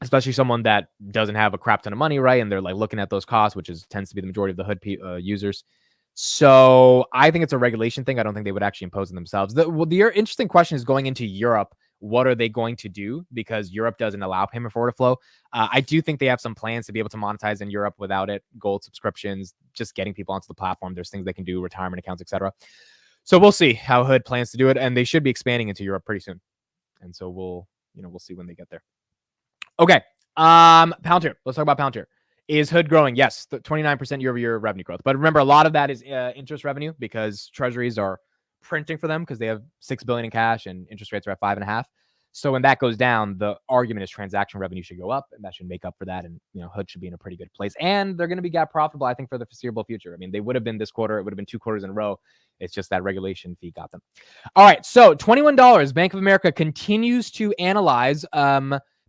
Especially someone that doesn't have a crap ton of money, right? And they're like looking at those costs, which tends to be the majority of the Hood users. So I think it's a regulation thing. I don't think they would actually impose it themselves. The interesting question is going into Europe. What are they going to do? Because Europe doesn't allow payment for order flow. I do think they have some plans to be able to monetize in Europe without it. Gold subscriptions, just getting people onto the platform. There's things they can do, retirement accounts, etc. So we'll see how Hood plans to do it, and they should be expanding into Europe pretty soon. And so we'll see when they get there. Okay, Palantir. Let's talk about Palantir. Is Hood growing? Yes, 29% year-over-year revenue growth. But remember, a lot of that is interest revenue because treasuries are printing for them because they have $6 billion in cash and interest rates are at 5.5. So when that goes down, the argument is transaction revenue should go up, and that should make up for that. And Hood should be in a pretty good place. And they're going to be GAAP profitable, I think, for the foreseeable future. I mean, they would have been this quarter. It would have been 2 quarters in a row. It's just that regulation fee got them. All right, so $21. Bank of America continues to analyze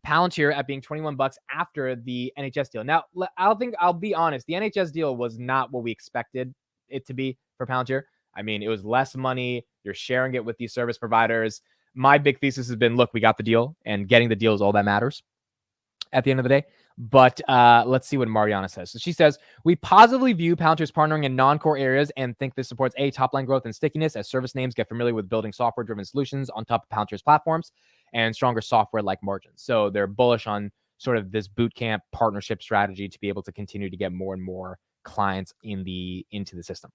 Palantir at being $21 after the NHS deal. Now, I'll be honest. The NHS deal was not what we expected it to be for Palantir. I mean, it was less money. You're sharing it with these service providers. My big thesis has been, look, we got the deal, and getting the deal is all that matters at the end of the day. But let's see what Mariana says. So she says, we positively view Palantir's partnering in non-core areas and think this supports top-line growth and stickiness as service names get familiar with building software-driven solutions on top of Palantir's platforms and stronger software-like margins. So they're bullish on sort of this bootcamp partnership strategy to be able to continue to get more and more clients into the system.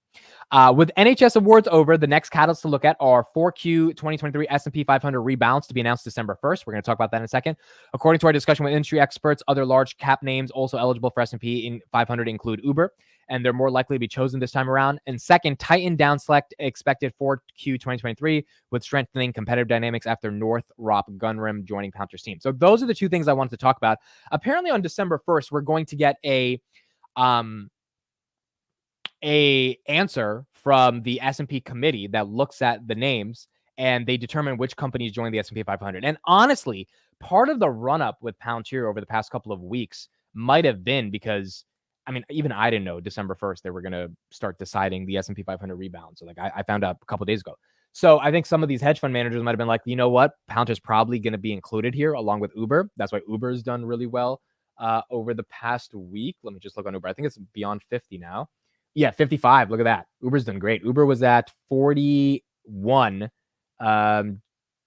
With NHS awards over, the next catalyst to look at are 4Q 2023 S&P 500 rebounds to be announced December 1st. We're going to talk about that in a second. According to our discussion with industry experts, other large cap names also eligible for S&P 500 include Uber, and they're more likely to be chosen this time around. And second, Titan down select expected 4Q 2023 with strengthening competitive dynamics after Northrop Gunrim joining Palantir's team. So those are the 2 things I wanted to talk about. Apparently on December 1st, we're going to get a answer from the S&P committee that looks at the names and they determine which companies join the S&P 500. And honestly, part of the run-up with Palantir over the past couple of weeks might have been because, I mean, even I didn't know December 1st they were going to start deciding the S&P 500 rebound. So like I found out a couple of days ago. So I think some of these hedge fund managers might have been like, you know what? Palantir's probably going to be included here along with Uber. That's why Uber's done really well over the past week. Let me just look on Uber. I think it's beyond 50 now. Yeah, 55. Look at that. Uber's done great. Uber was at 41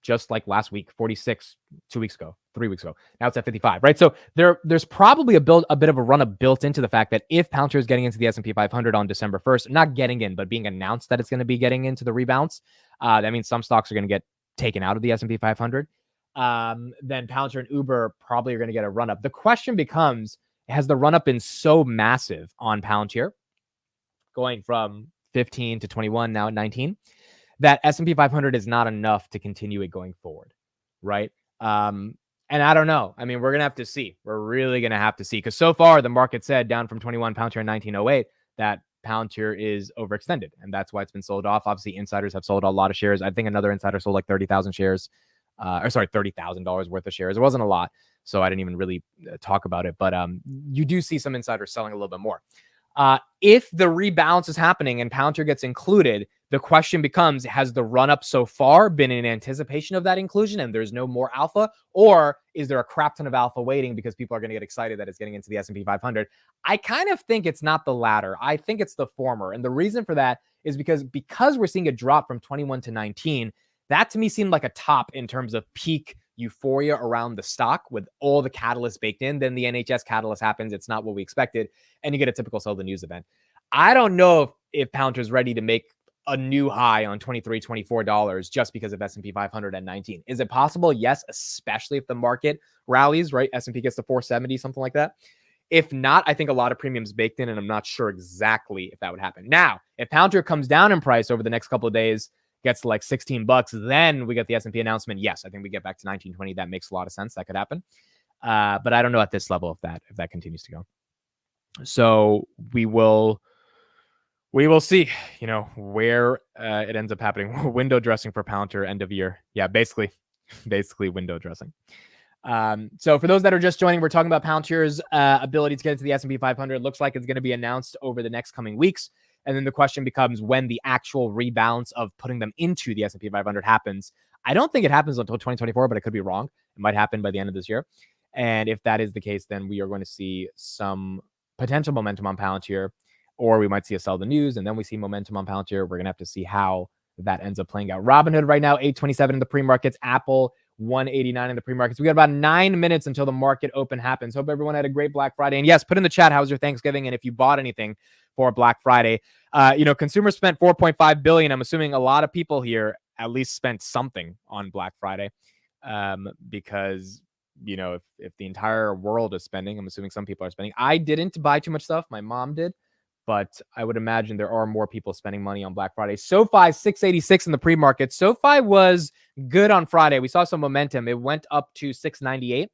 just like last week, 46 2 weeks ago, 3 weeks ago. Now it's at 55, right? So there's probably a bit of a run-up built into the fact that if Palantir is getting into the S&P 500 on December 1st, not getting in, but being announced that it's going to be getting into the rebounds, that means some stocks are going to get taken out of the S&P 500. Then Palantir and Uber probably are going to get a run-up. The question becomes, has the run-up been so massive on Palantir, going from 15 to 21, now at 19, that S&P 500 is not enough to continue it going forward, right? And I don't know. I mean, we're going to have to see. We're really going to have to see. Because so far, the market said down from 21, Palantir in 1908, that Palantir is overextended. And that's why it's been sold off. Obviously, insiders have sold a lot of shares. I think another insider sold like 30,000 shares. $30,000 worth of shares. It wasn't a lot, so I didn't even really talk about it. But you do see some insiders selling a little bit more. If the rebalance is happening and Palantir gets included, The question becomes, has the run up so far been in anticipation of that inclusion and there's no more alpha, or is there a crap ton of alpha waiting because people are going to get excited that it's getting into the S&P 500? I kind of think it's not the latter. I think it's the former. And the reason for that is because we're seeing a drop from 21 to 19. That to me seemed like a top in terms of peak euphoria around the stock with all the catalysts baked in. Then the NHS catalyst happens. It's not what we expected. And you get a typical sell the news event. I don't know if Palantir's ready to make a new high on $23, $24 just because of S&P 500 at 19. Is it possible? Yes, especially if the market rallies, right? S&P gets to 470, something like that. If not, I think a lot of premiums baked in, and I'm not sure exactly if that would happen. Now, if Palantir comes down in price over the next couple of days, gets to like $16, then we get the S&P announcement. Yes, I think we get back to 1920. That makes a lot of sense. That could happen. But I don't know at this level if that continues to go. So we will see, where it ends up happening. Window dressing for Palantir end of year. Yeah, basically window dressing. So for those that are just joining, we're talking about Palantir's ability to get into the S&P 500. Looks like it's going to be announced over the next coming weeks. And then the question becomes when the actual rebalance of putting them into the S&P 500 happens. I don't think it happens until 2024, but I could be wrong. It might happen by the end of this year. And if that is the case, then we are going to see some potential momentum on Palantir, or we might see a sell the news, and then we see momentum on Palantir. We're going to have to see how that ends up playing out. Robinhood right now, 827 in the pre-markets. Apple, 189 in the pre-markets. We got about 9 minutes until the market open happens. Hope everyone had a great Black Friday. And yes, put in the chat, how was your Thanksgiving? And if you bought anything for Black Friday. Consumers spent $4.5 billion. I'm assuming a lot of people here at least spent something on Black Friday because, if the entire world is spending, I'm assuming some people are spending. I didn't buy too much stuff. My mom did. But I would imagine there are more people spending money on Black Friday. SoFi, 686 in the pre-market. SoFi was good on Friday. We saw some momentum. It went up to 698.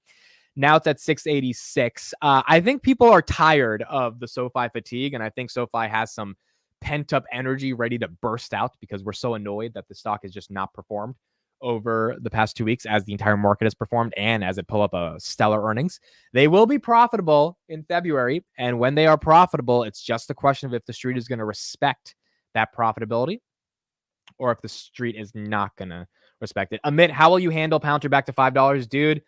Now it's at 686. I think people are tired of the SoFi fatigue, and I think SoFi has some pent-up energy ready to burst out because we're so annoyed that the stock has just not performed over the past 2 weeks as the entire market has performed and as it pull up a stellar earnings. They will be profitable in February, and when they are profitable, it's just a question of if the street is going to respect that profitability or if the street is not going to respect it. Amit, how will you handle Palantir back to $5? Dude,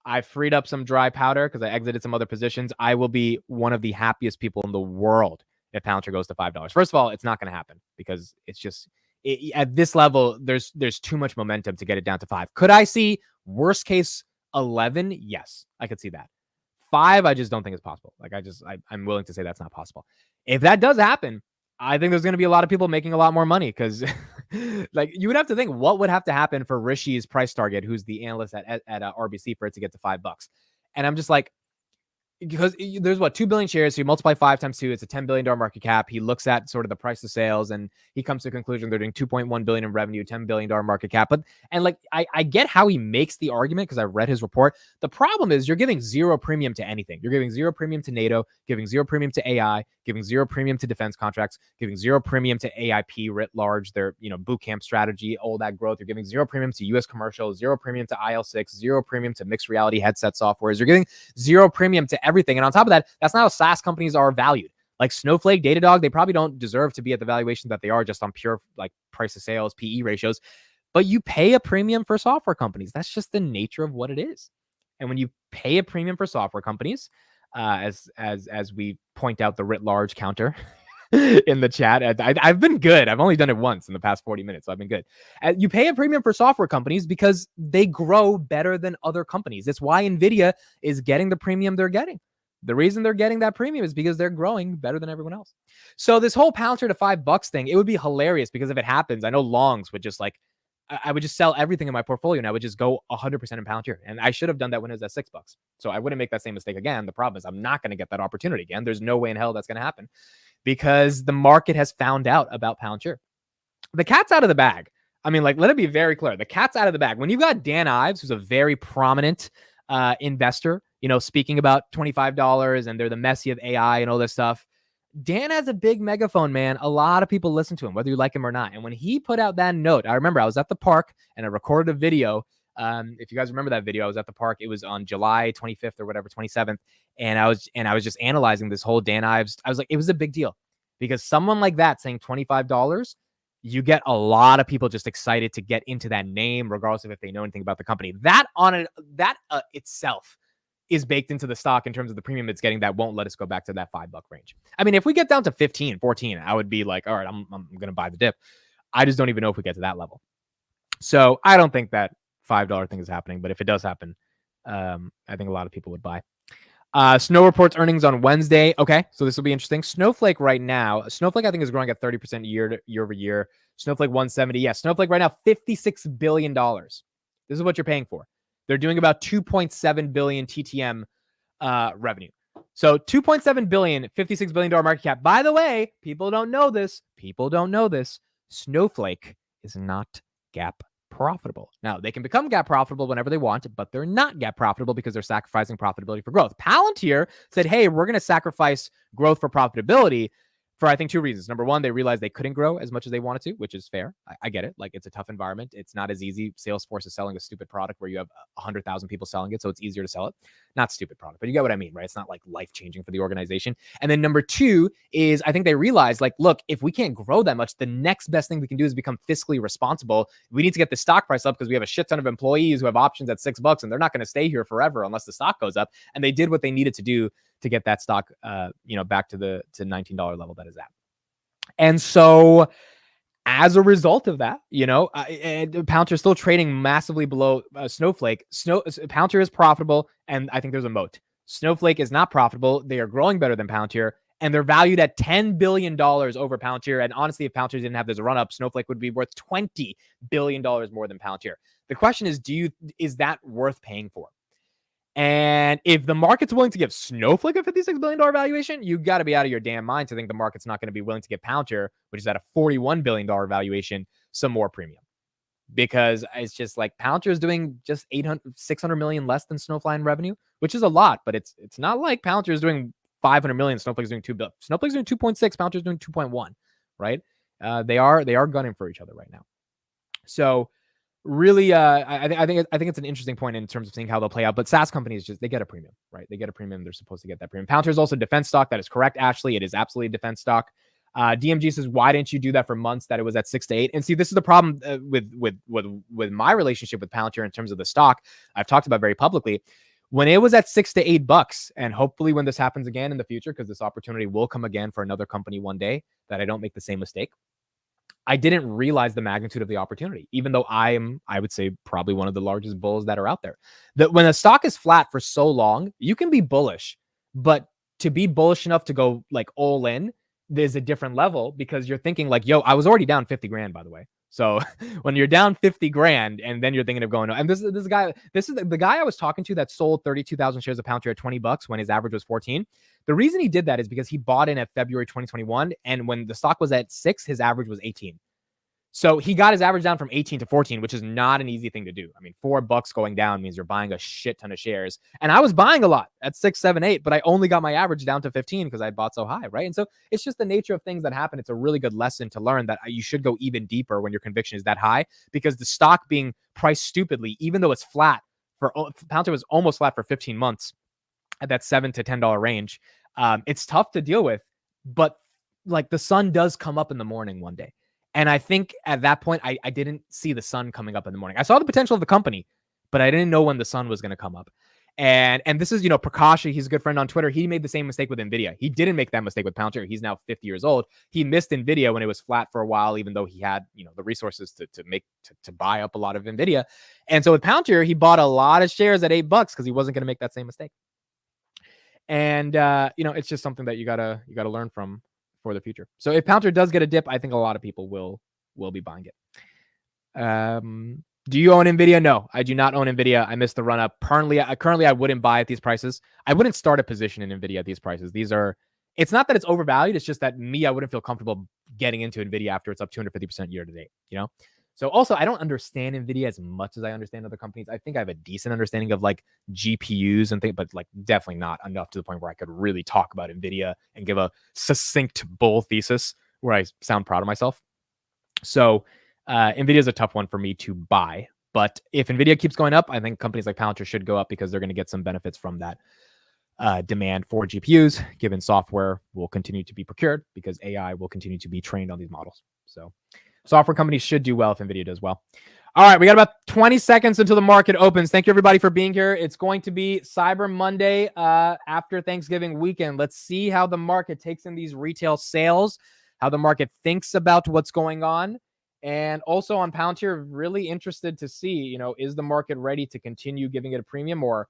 I freed up some dry powder because I exited some other positions. I will be one of the happiest people in the world if Palantir goes to $5. First of all, it's not going to happen because it's just at this level, there's too much momentum to get it down to 5. Could I see worst case 11? Yes, I could see that. 5, I just don't think it's possible. I'm willing to say that's not possible. If that does happen, I think there's going to be a lot of people making a lot more money because you would have to think what would have to happen for Rishi's price target, who's the analyst at RBC, for it to get to $5. And I'm just like, because there's 2 billion shares. So you multiply 5 times 2, it's a $10 billion market cap. He looks at sort of the price of sales and he comes to the conclusion they're doing 2.1 billion in revenue, $10 billion market cap. I get how he makes the argument because I read his report. The problem is you're giving zero premium to anything. You're giving zero premium to NATO, giving zero premium to AI, giving zero premium to defense contracts, giving zero premium to AIP writ large, their boot camp strategy, all that growth. You're giving zero premium to US commercial, zero premium to IL6, zero premium to mixed reality headset softwares. You're giving zero premium to everything. And on top of that, that's not how SaaS companies are valued. Like Snowflake, Datadog, they probably don't deserve to be at the valuation that they are just on pure price of sales, PE ratios. But you pay a premium for software companies. That's just the nature of what it is. And when you pay a premium for software companies, as we point out the writ large counter in the chat, I've been good. I've only done it once in the past 40 minutes, so I've been good. You pay a premium for software companies because they grow better than other companies. It's why NVIDIA is getting the premium they're getting. The reason they're getting that premium is because they're growing better than everyone else. So this whole Palantir to $5 thing, it would be hilarious because if it happens, I know longs would just I would just sell everything in my portfolio and I would just go 100% in Palantir. And I should have done that when it was at $6. So I wouldn't make that same mistake again. The problem is I'm not going to get that opportunity again. There's no way in hell that's going to happen because the market has found out about Palantir. The cat's out of the bag. I mean, let it be very clear. The cat's out of the bag. When you've got Dan Ives, who's a very prominent investor, speaking about $25 and they're the Messi of AI and all this stuff. Dan has a big megaphone, man. A lot of people listen to him, whether you like him or not. And when he put out that note, I remember I was at the park and I recorded a video. If you guys remember that video, I was at the park. It was on July 25th or whatever, 27th. And I was just analyzing this whole Dan Ives. I was like, it was a big deal because someone like that saying $25 you get a lot of people just excited to get into that name, regardless of if they know anything about the company. That itself is baked into the stock in terms of the premium it's getting that won't let us go back to that $5 range. I mean, if we get down to 15, 14, I would be like, all right, I'm going to buy the dip. I just don't even know if we get to that level. So I don't think that $5 thing is happening, but if it does happen, I think a lot of people would buy. Snow reports earnings on Wednesday. Okay, so this will be interesting. Snowflake right now, Snowflake I think is growing at 30% year over year. Snowflake 170. Yeah, Snowflake right now, $56 billion. This is what you're paying for. They're doing about 2.7 billion TTM revenue. So 2.7 billion, $56 billion market cap. By the way, people don't know this. Snowflake is not GAAP profitable. Now, they can become GAAP profitable whenever they want, but they're not GAAP profitable because they're sacrificing profitability for growth. Palantir said, hey, we're going to sacrifice growth for profitability for, I think, two reasons. Number one, they realized they couldn't grow as much as they wanted to, which is fair. I get it. Like, it's a tough environment. It's not as easy. Salesforce is selling a stupid product where you have 100,000 people selling it, so it's easier to sell it. Not stupid product, but you get what I mean, right? It's not like life-changing for the organization. And then number two is I think they realized, like, look, if we can't grow that much, the next best thing we can do is become fiscally responsible. We need to get the stock price up because we have a shit ton of employees who have options at $6, and they're not going to stay here forever unless the stock goes up. And they did what they needed to do to get that stock, back to the $19 level that is at. And so as a result of that, Palantir is still trading massively below Snowflake. Palantir is profitable, and I think there's a moat. Snowflake is not profitable. They are growing better than Palantir, and they're valued at $10 billion over Palantir. And honestly, if Palantir didn't have this run up, Snowflake would be worth $20 billion more than Palantir. The question is, is that worth paying for? And if the market's willing to give Snowflake a $56 billion valuation, you got to be out of your damn mind to think the market's not going to be willing to give Palantir, which is at a $41 billion valuation, some more premium. Because it's just like Palantir is doing just $600 million less than Snowflake in revenue, which is a lot, but it's not like Palantir is doing $500 million. Snowflake's doing $2 billion. Snowflake's doing 2.6. Palantir's doing 2.1, right? They are gunning for each other right now. So really, I think it's an interesting point in terms of seeing how they'll play out. But SaaS companies they get a premium, right? They get a premium. They're supposed to get that premium. Palantir is also a defense stock. That is correct, Ashley. It is absolutely a defense stock. DMG says, why didn't you do that for months that it was at 6 to 8? And see, this is the problem with my relationship with Palantir in terms of the stock. I've talked about very publicly. When it was at $6 to $8, and hopefully when this happens again in the future, because this opportunity will come again for another company one day, that I don't make the same mistake. I didn't realize the magnitude of the opportunity, even though I would say, probably one of the largest bulls that are out there. That when a stock is flat for so long, you can be bullish, but to be bullish enough to go like all in, there's a different level because you're thinking like, yo, I was already down 50 grand, by the way. So when you're down 50 grand and then you're thinking of going, and this is the guy I was talking to that sold 32,000 shares of Palantir at $20 when his average was 14. The reason he did that is because he bought in at February 2021. And when the stock was at 6, his average was 18. So he got his average down from 18 to 14, which is not an easy thing to do. I mean, $4 going down means you're buying a shit ton of shares. And I was buying a lot at 6, 7, 8, but I only got my average down to 15 because I bought so high, right? And so it's just the nature of things that happen. It's a really good lesson to learn that you should go even deeper when your conviction is that high, because the stock being priced stupidly, even though it's flat, Palantir was almost flat for 15 months at that $7 to $10 range. It's tough to deal with, but like the sun does come up in the morning one day. And I think at that point, I didn't see the sun coming up in the morning. I saw the potential of the company, but I didn't know when the sun was going to come up. And this is, Prakash, he's a good friend on Twitter. He made the same mistake with NVIDIA. He didn't make that mistake with Palantir. He's now 50 years old. He missed NVIDIA when it was flat for a while, even though he had, the resources to buy up a lot of NVIDIA. And so with Palantir, he bought a lot of shares at $8 because he wasn't going to make that same mistake. And, it's just something that you gotta learn from for the future. So if Palantir does get a dip, I think a lot of people will be buying it. Do you own NVIDIA? No, I do not own NVIDIA. I missed the run up. Currently, I wouldn't buy at these prices. I wouldn't start a position in NVIDIA at these prices. It's not that it's overvalued. It's just that I wouldn't feel comfortable getting into NVIDIA after it's up 250% year to date, So also, I don't understand NVIDIA as much as I understand other companies. I think I have a decent understanding of like GPUs and things, but like definitely not enough to the point where I could really talk about NVIDIA and give a succinct bull thesis where I sound proud of myself. So NVIDIA is a tough one for me to buy. But if NVIDIA keeps going up, I think companies like Palantir should go up because they're going to get some benefits from that demand for GPUs, given software will continue to be procured because AI will continue to be trained on these models. So Software companies should do well if NVIDIA does well. All right, we got about 20 seconds until the market opens. Thank you, everybody, for being here. It's going to be Cyber Monday after Thanksgiving weekend. Let's see how the market takes in these retail sales, how the market thinks about what's going on. And also on Palantir, really interested to see, is the market ready to continue giving it a premium, or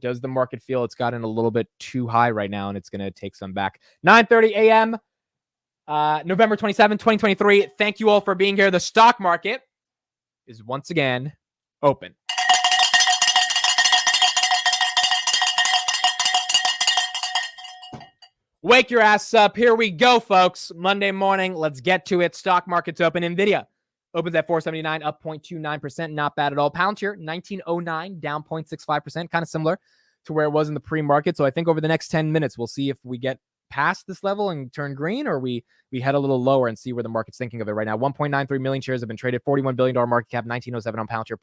does the market feel it's gotten a little bit too high right now and it's going to take some back? 9:30 a.m., November 27, 2023. Thank you all for being here. The stock market is once again open. Wake your ass up. Here we go, folks. Monday morning. Let's get to it. Stock market's open. NVIDIA opens at 479, up 0.29%. Not bad at all. Palantir, 1909, down 0.65%. Kind of similar to where it was in the pre-market. So I think over the next 10 minutes, we'll see if we get past this level and turn green, or we head a little lower and see where the market's thinking of it right now. 1.93 million shares have been traded, $41 billion market cap, 1907 on Palantir,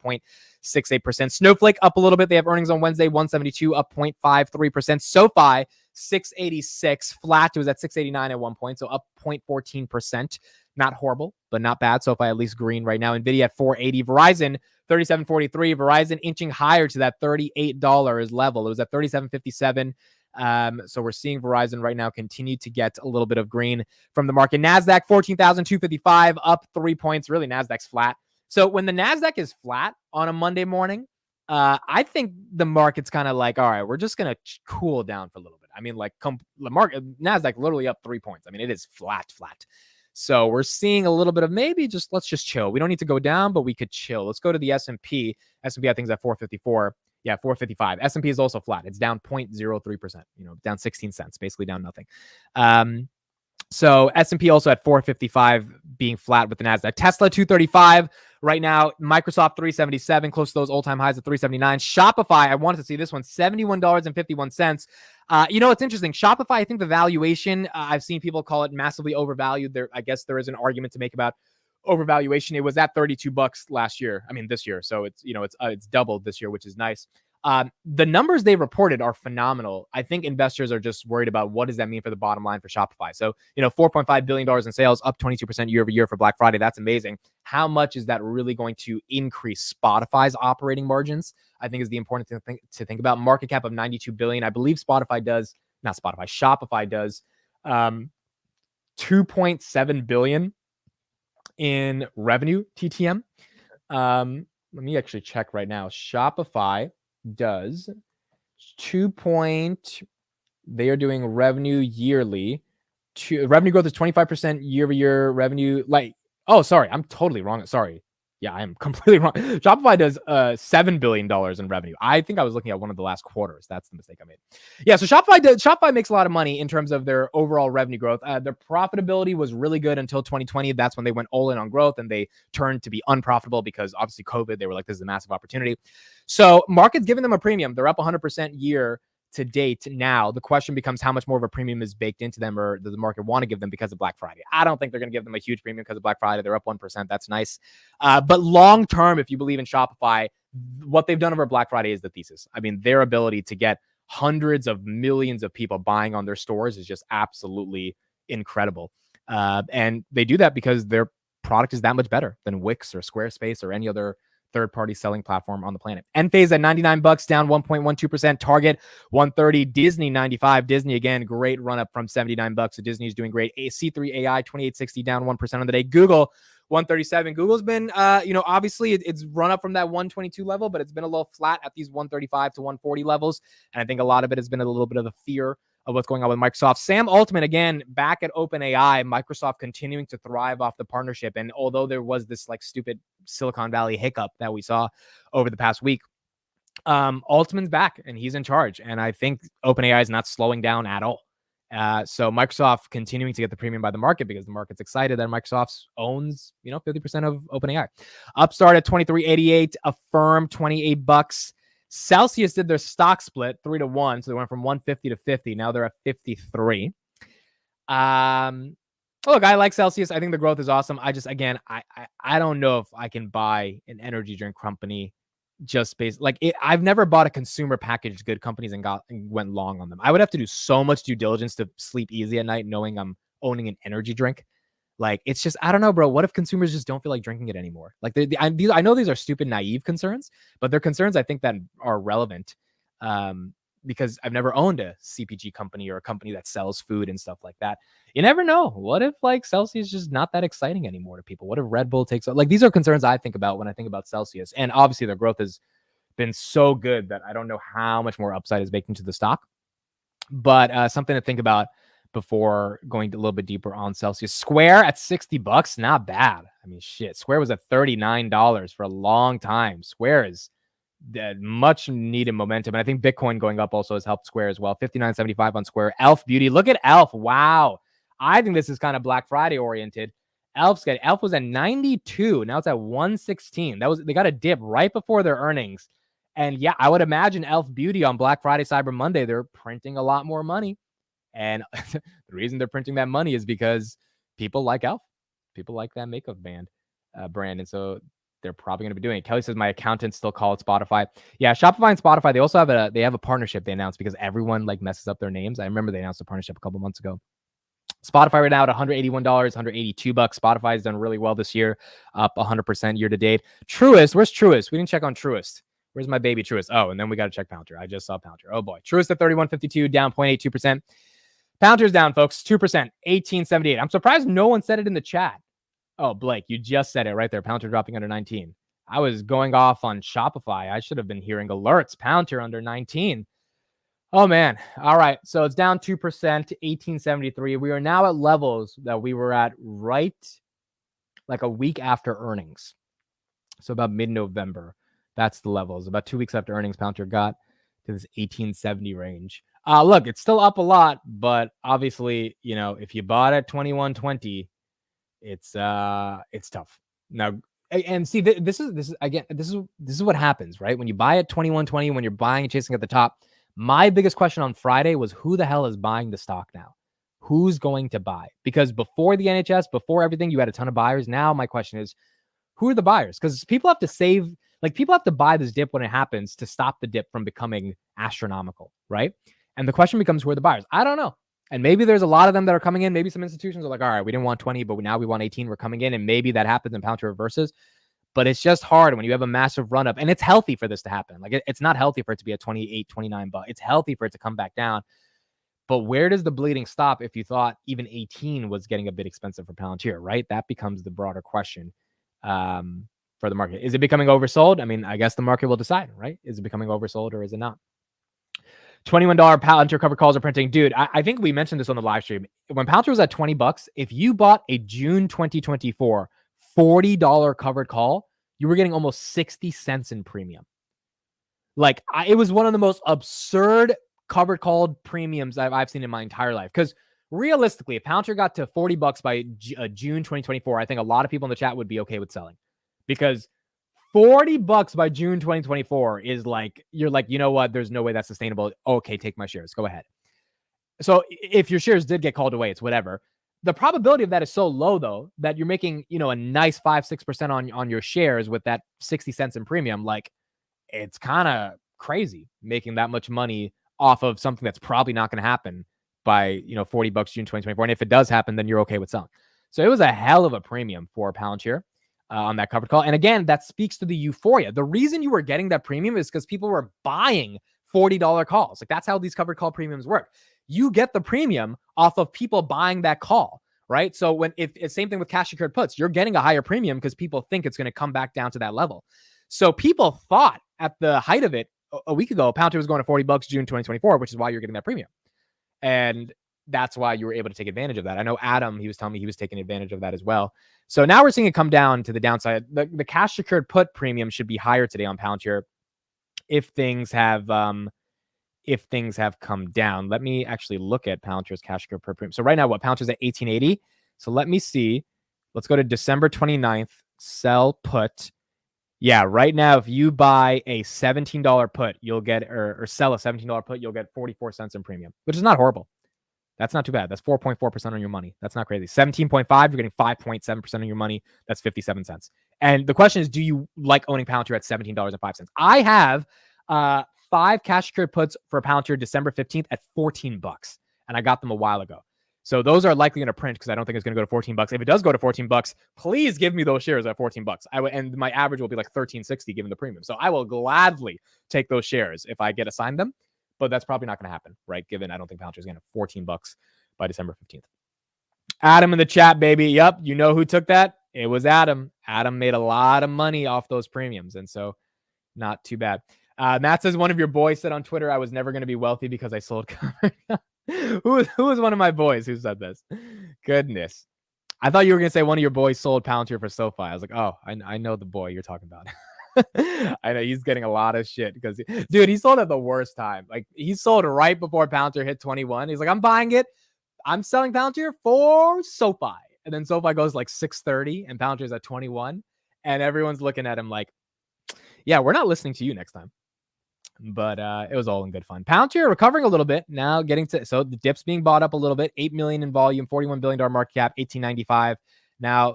0.68%. Snowflake up a little bit. They have earnings on Wednesday, 172, up 0.53%. SoFi, 686, flat. It was at 689 at one point, so up 0.14%. Not horrible, but not bad. SoFi at least green right now. NVIDIA at 480. Verizon, 37.43. Verizon inching higher to that $38 level. It was at 37.57. So we're seeing Verizon right now continue to get a little bit of green from the market. NASDAQ, 14,255, up 3 points. Really, NASDAQ's flat. So when the NASDAQ is flat on a Monday morning, I think the market's kind of like, all right, we're just going to cool down for a little bit. I mean, like the market, NASDAQ literally up 3 points. I mean, it is flat. So we're seeing a little bit of maybe let's just chill. We don't need to go down, but we could chill. Let's go to the S&P. S&P, I think, is at 454. Yeah, 455. S&P is also flat. It's down 0.03%, down 16 cents, basically down nothing. So S&P also at 455 being flat with the NASDAQ. Tesla 235 right now. Microsoft 377, close to those all-time highs at 379. Shopify, I wanted to see this one, $71.51. It's interesting. Shopify, I think the valuation, I've seen people call it massively overvalued. I guess there is an argument to make about overvaluation. It was at $32 last year. I mean, this year. So it's doubled this year, which is nice. The numbers they reported are phenomenal. I think investors are just worried about what does that mean for the bottom line for Shopify. So, $4.5 billion in sales, up 22% year over year for Black Friday. That's amazing. How much is that really going to increase Spotify's operating margins? I think is the important thing to think about. Market cap of 92 billion. I believe Shopify does $2.7 billion in revenue TTM. Let me actually check right now. Shopify does they are doing revenue yearly. Revenue growth is 25% year over year revenue. I'm totally wrong. Sorry. Yeah, I am completely wrong. Shopify does $7 billion in revenue. I think I was looking at one of the last quarters. That's the mistake I made. Yeah, so Shopify makes a lot of money in terms of their overall revenue growth. Their profitability was really good until 2020. That's when they went all in on growth and they turned to be unprofitable because obviously COVID, they were like, this is a massive opportunity. So market's giving them a premium. They're up 100% year to date. Now the question becomes how much more of a premium is baked into them, or does the market want to give them because of Black Friday? I don't think they're going to give them a huge premium because of Black Friday. They're up 1%. That's nice. But long term, if you believe in Shopify, what they've done over Black Friday is the thesis. I mean, their ability to get hundreds of millions of people buying on their stores is just absolutely incredible. And they do that because their product is that much better than Wix or Squarespace or any other third-party selling platform on the planet. Enphase at $99, down 1.12%. Target 130. Disney 95. Disney again, great run up from $79. So Disney is doing great. C3 AI 2860 down 1% on the day. Google 137. Google's been, obviously it's run up from that 122 level, but it's been a little flat at these 135 to 140 levels. And I think a lot of it has been a little bit of a fear of what's going on with Microsoft. Sam Altman, again, back at OpenAI, Microsoft continuing to thrive off the partnership. And although there was this stupid Silicon Valley hiccup that we saw over the past week, Altman's back and he's in charge. And I think OpenAI is not slowing down at all. So Microsoft continuing to get the premium by the market because the market's excited that Microsoft owns, 50% of OpenAI. Upstart at 23.88, Affirm $28. Celsius did their stock split 3-1, so they went from 150 to 50. Now they're at 53. Look, I like Celsius. I think the growth is awesome. I don't know if I can buy an energy drink company just based I've never bought a consumer packaged good companies and went long on them. I would have to do so much due diligence to sleep easy at night knowing I'm owning an energy drink. Like, it's just, I don't know, bro. What if consumers just don't feel like drinking it anymore? Like, I know these are stupid, naive concerns, but they're concerns I think that are relevant. Because I've never owned a CPG company or a company that sells food and stuff like that. You never know. What if like Celsius is just not that exciting anymore to people? What if Red Bull takes, like, these are concerns I think about when I think about Celsius. And obviously their growth has been so good that I don't know how much more upside is baked into the stock. But something to think about before going a little bit deeper on Celsius. Square at $60, not bad. I mean, shit. Square was at $39 for a long time. Square is much needed momentum. And I think Bitcoin going up also has helped Square as well. 59.75 on Square. Elf Beauty. Look at Elf. Wow. I think this is kind of Black Friday oriented. Elf was at 92. Now it's at 116. They got a dip right before their earnings. And yeah, I would imagine Elf Beauty on Black Friday, Cyber Monday, they're printing a lot more money. And the reason they're printing that money is because people like Elf. People like that makeup brand. And so they're probably going to be doing it. Kelly says, my accountants still call it Spotify. Yeah, Shopify and Spotify, they also have a partnership they announced because everyone like messes up their names. I remember they announced a partnership a couple months ago. Spotify right now at $181, $182. Spotify has done really well this year, up 100% year to date. Truist, where's Truist? We didn't check on Truist. Where's my baby Truist? Oh, and then we got to check Palantir. I just saw Palantir. Oh boy. Truist at 31.52, down 0.82%. Palantir's down, folks, 2%, 18.78. I'm surprised no one said it in the chat. Oh, Blake, you just said it right there. Palantir dropping under 19. I was going off on Shopify. I should have been hearing alerts. Palantir under 19. Oh, man. All right. So it's down 2%, 18.73. We are now at levels that we were at right like a week after earnings. So about mid-November. That's the levels. About 2 weeks after earnings, Palantir got to this 1870 range. Look, it's still up a lot, but obviously, you know, if you bought at 2120, it's tough. Now, and see, this is what happens, right? When you buy at 2120, when you're buying and chasing at the top. My biggest question on Friday was who the hell is buying the stock now? Who's going to buy? Because before the NHS, before everything, you had a ton of buyers. Now my question is, who are the buyers? Because people have to save, like people have to buy this dip when it happens to stop the dip from becoming astronomical, right? And the question becomes, who are the buyers? I don't know. And maybe there's a lot of them that are coming in. Maybe some institutions are like, all right, we didn't want 20, but now we want 18. We're coming in. And maybe that happens and Palantir reverses. But it's just hard when you have a massive run up. And it's healthy for this to happen. Like it's not healthy for it to be at 28, 29 bucks. It's healthy for it to come back down. But where does the bleeding stop if you thought even 18 was getting a bit expensive for Palantir, right? That becomes the broader question for the market. Is it becoming oversold? I mean, I guess the market will decide, right? Is it becoming oversold or is it not? $21 Palantir covered calls are printing. Dude, I think we mentioned this on the live stream. When Palantir was at 20 bucks, if you bought a June 2024 $40 covered call, you were getting almost 60 cents in premium. Like it was one of the most absurd covered called premiums I've seen in my entire life. Because realistically, if Palantir got to 40 bucks by June 2024, I think a lot of people in the chat would be okay with selling. Because 40 bucks by June 2024 is like, you're like, you know what? There's no way that's sustainable. Okay, take my shares. Go ahead. So if your shares did get called away, it's whatever. The probability of that is so low, though, that you're making, you know, a nice 5-6% on your shares with that 60 cents in premium. Like, it's kind of crazy making that much money off of something that's probably not going to happen by, you know, 40 bucks June 2024. And if it does happen, then you're okay with selling. So it was a hell of a premium for Palantir on that covered call. And again, that speaks to the euphoria. The reason you were getting that premium is because people were buying $40 calls. Like, that's how these covered call premiums work. You get the premium off of people buying that call, right? So when it's same thing with cash secured puts, you're getting a higher premium because people think it's going to come back down to that level. So people thought at the height of it a week ago, Palantir was going to 40 bucks June 2024, which is why you're getting that premium. And that's why you were able to take advantage of that. I know Adam, he was telling me he was taking advantage of that as well. So now we're seeing it come down to the downside. The cash secured put premium should be higher today on Palantir if things have come down. Let me actually look at Palantir's cash secured put premium. So right now, Palantir's at 1880. So let me see. Let's go to December 29th, sell put. Yeah, right now, if you buy a $17 put, you'll get, or sell a $17 put, you'll get 44 cents in premium, which is not horrible. That's not too bad. That's 4.4% on your money. That's not crazy. 17.5, you're getting 5.7% on your money. That's 57 cents. And the question is, do you like owning Palantir at $17.05? I have 5 cash secured puts for Palantir December 15th at 14 bucks. And I got them a while ago. So those are likely going to print because I don't think it's going to go to $14. If it does go to $14, please give me those shares at $14. And my average will be like $13.60 given the premium. So I will gladly take those shares if I get assigned them, but that's probably not going to happen, right? Given I don't think Palantir is going to have $14 by December 15th. Adam in the chat, baby. Yep, you know who took that? It was Adam. Adam made a lot of money off those premiums, and so not too bad. Matt says one of your boys said on Twitter, I was never going to be wealthy because I sold cover. Who was one of my boys who said this? Goodness. I thought you were going to say one of your boys sold Palantir for SoFi. I was like, oh, I know the boy you're talking about. I know he's getting a lot of shit because, dude, he sold at the worst time. Like, he sold right before Palantir hit 21. He's like, I'm buying it. I'm selling Palantir for SoFi. And then SoFi goes like 630 and Palantir's at 21. And everyone's looking at him like, yeah, we're not listening to you next time. But it was all in good fun. Palantir recovering a little bit now, so the dip's being bought up a little bit. 8 million in volume, $41 billion market cap, 1895. Now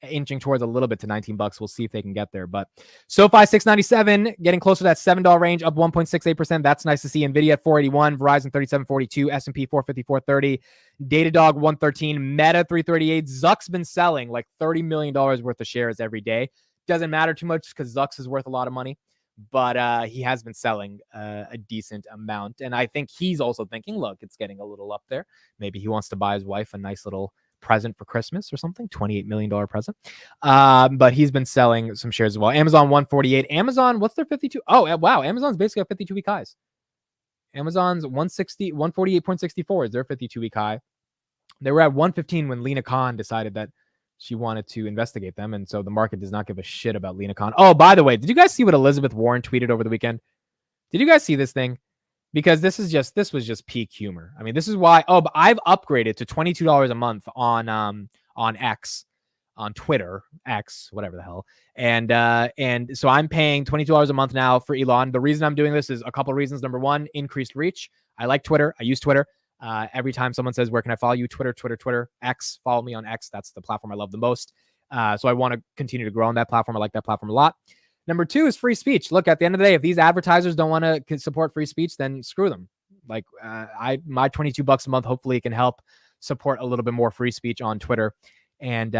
inching towards a little bit to $19. We'll see if they can get there. But SoFi 697, getting closer to that $7 range, up 1.68%. That's nice to see. Nvidia at 481, Verizon 3742, S&P 454.30, Datadog 113, Meta 338. Zuck's been selling like $30 million worth of shares every day. Doesn't matter too much because Zuck's is worth a lot of money. But he has been selling a decent amount. And I think he's also thinking, look, it's getting a little up there. Maybe he wants to buy his wife a nice little present for Christmas or something, $28 million present. But he's been selling some shares as well. Amazon 148. Amazon, what's their 52? Oh, wow. Amazon's basically at 52-week highs. Amazon's 148.64 is their 52-week high. They were at 115 when Lena Khan decided that she wanted to investigate them. And so the market does not give a shit about Lena Khan. Oh, by the way, did you guys see what Elizabeth Warren tweeted over the weekend? Did you guys see this thing? Because this was just peak humor. I mean, this is why, but I've upgraded to $22 a month on X, on Twitter, X, whatever the hell. And so I'm paying $22 a month now for Elon. The reason I'm doing this is a couple of reasons. Number one, increased reach. I like Twitter. I use Twitter. Every time someone says, where can I follow you? Twitter, X, follow me on X. That's the platform I love the most. So I want to continue to grow on that platform. I like that platform a lot. Number two is free speech. Look, at the end of the day, if these advertisers don't want to support free speech, then screw them. Like my $22 a month, hopefully it can help support a little bit more free speech on Twitter. And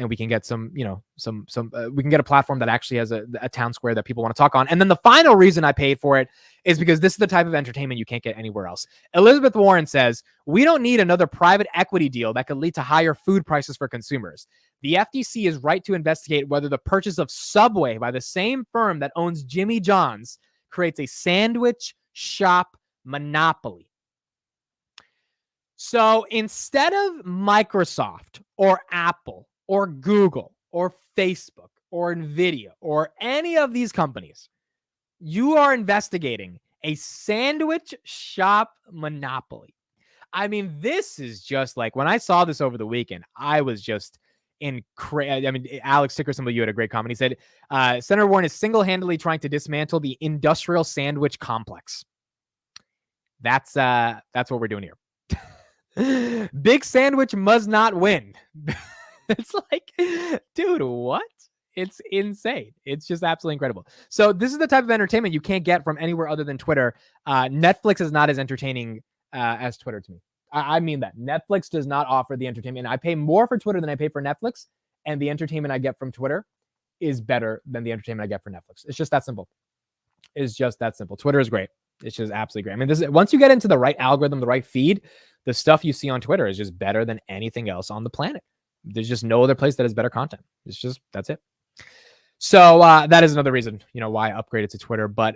we can get we can get a platform that actually has a town square that people want to talk on. And then the final reason I paid for it is because this is the type of entertainment you can't get anywhere else. Elizabeth Warren says, we don't need another private equity deal that could lead to higher food prices for consumers. The FTC is right to investigate whether the purchase of Subway by the same firm that owns Jimmy John's creates a sandwich shop monopoly. So instead of Microsoft or Apple or Google or Facebook or Nvidia or any of these companies, you are investigating a sandwich shop monopoly. I mean, this is just like, when I saw this over the weekend, I was just Alex Tickerson, you had a great comment. He said, Senator Warren is single-handedly trying to dismantle the industrial sandwich complex. That's what we're doing here. Big sandwich must not win. It's like, dude, what? It's insane. It's just absolutely incredible. So this is the type of entertainment you can't get from anywhere other than Twitter. Netflix is not as entertaining as Twitter to me. I mean that. Netflix does not offer the entertainment. I pay more for Twitter than I pay for Netflix, and the entertainment I get from Twitter is better than the entertainment I get for Netflix. It's just that simple. It's just that simple. Twitter is great. It's just absolutely great. I mean, once you get into the right algorithm, the right feed, the stuff you see on Twitter is just better than anything else on the planet. There's just no other place that has better content. That's it. So that is another reason, why I upgraded to Twitter. But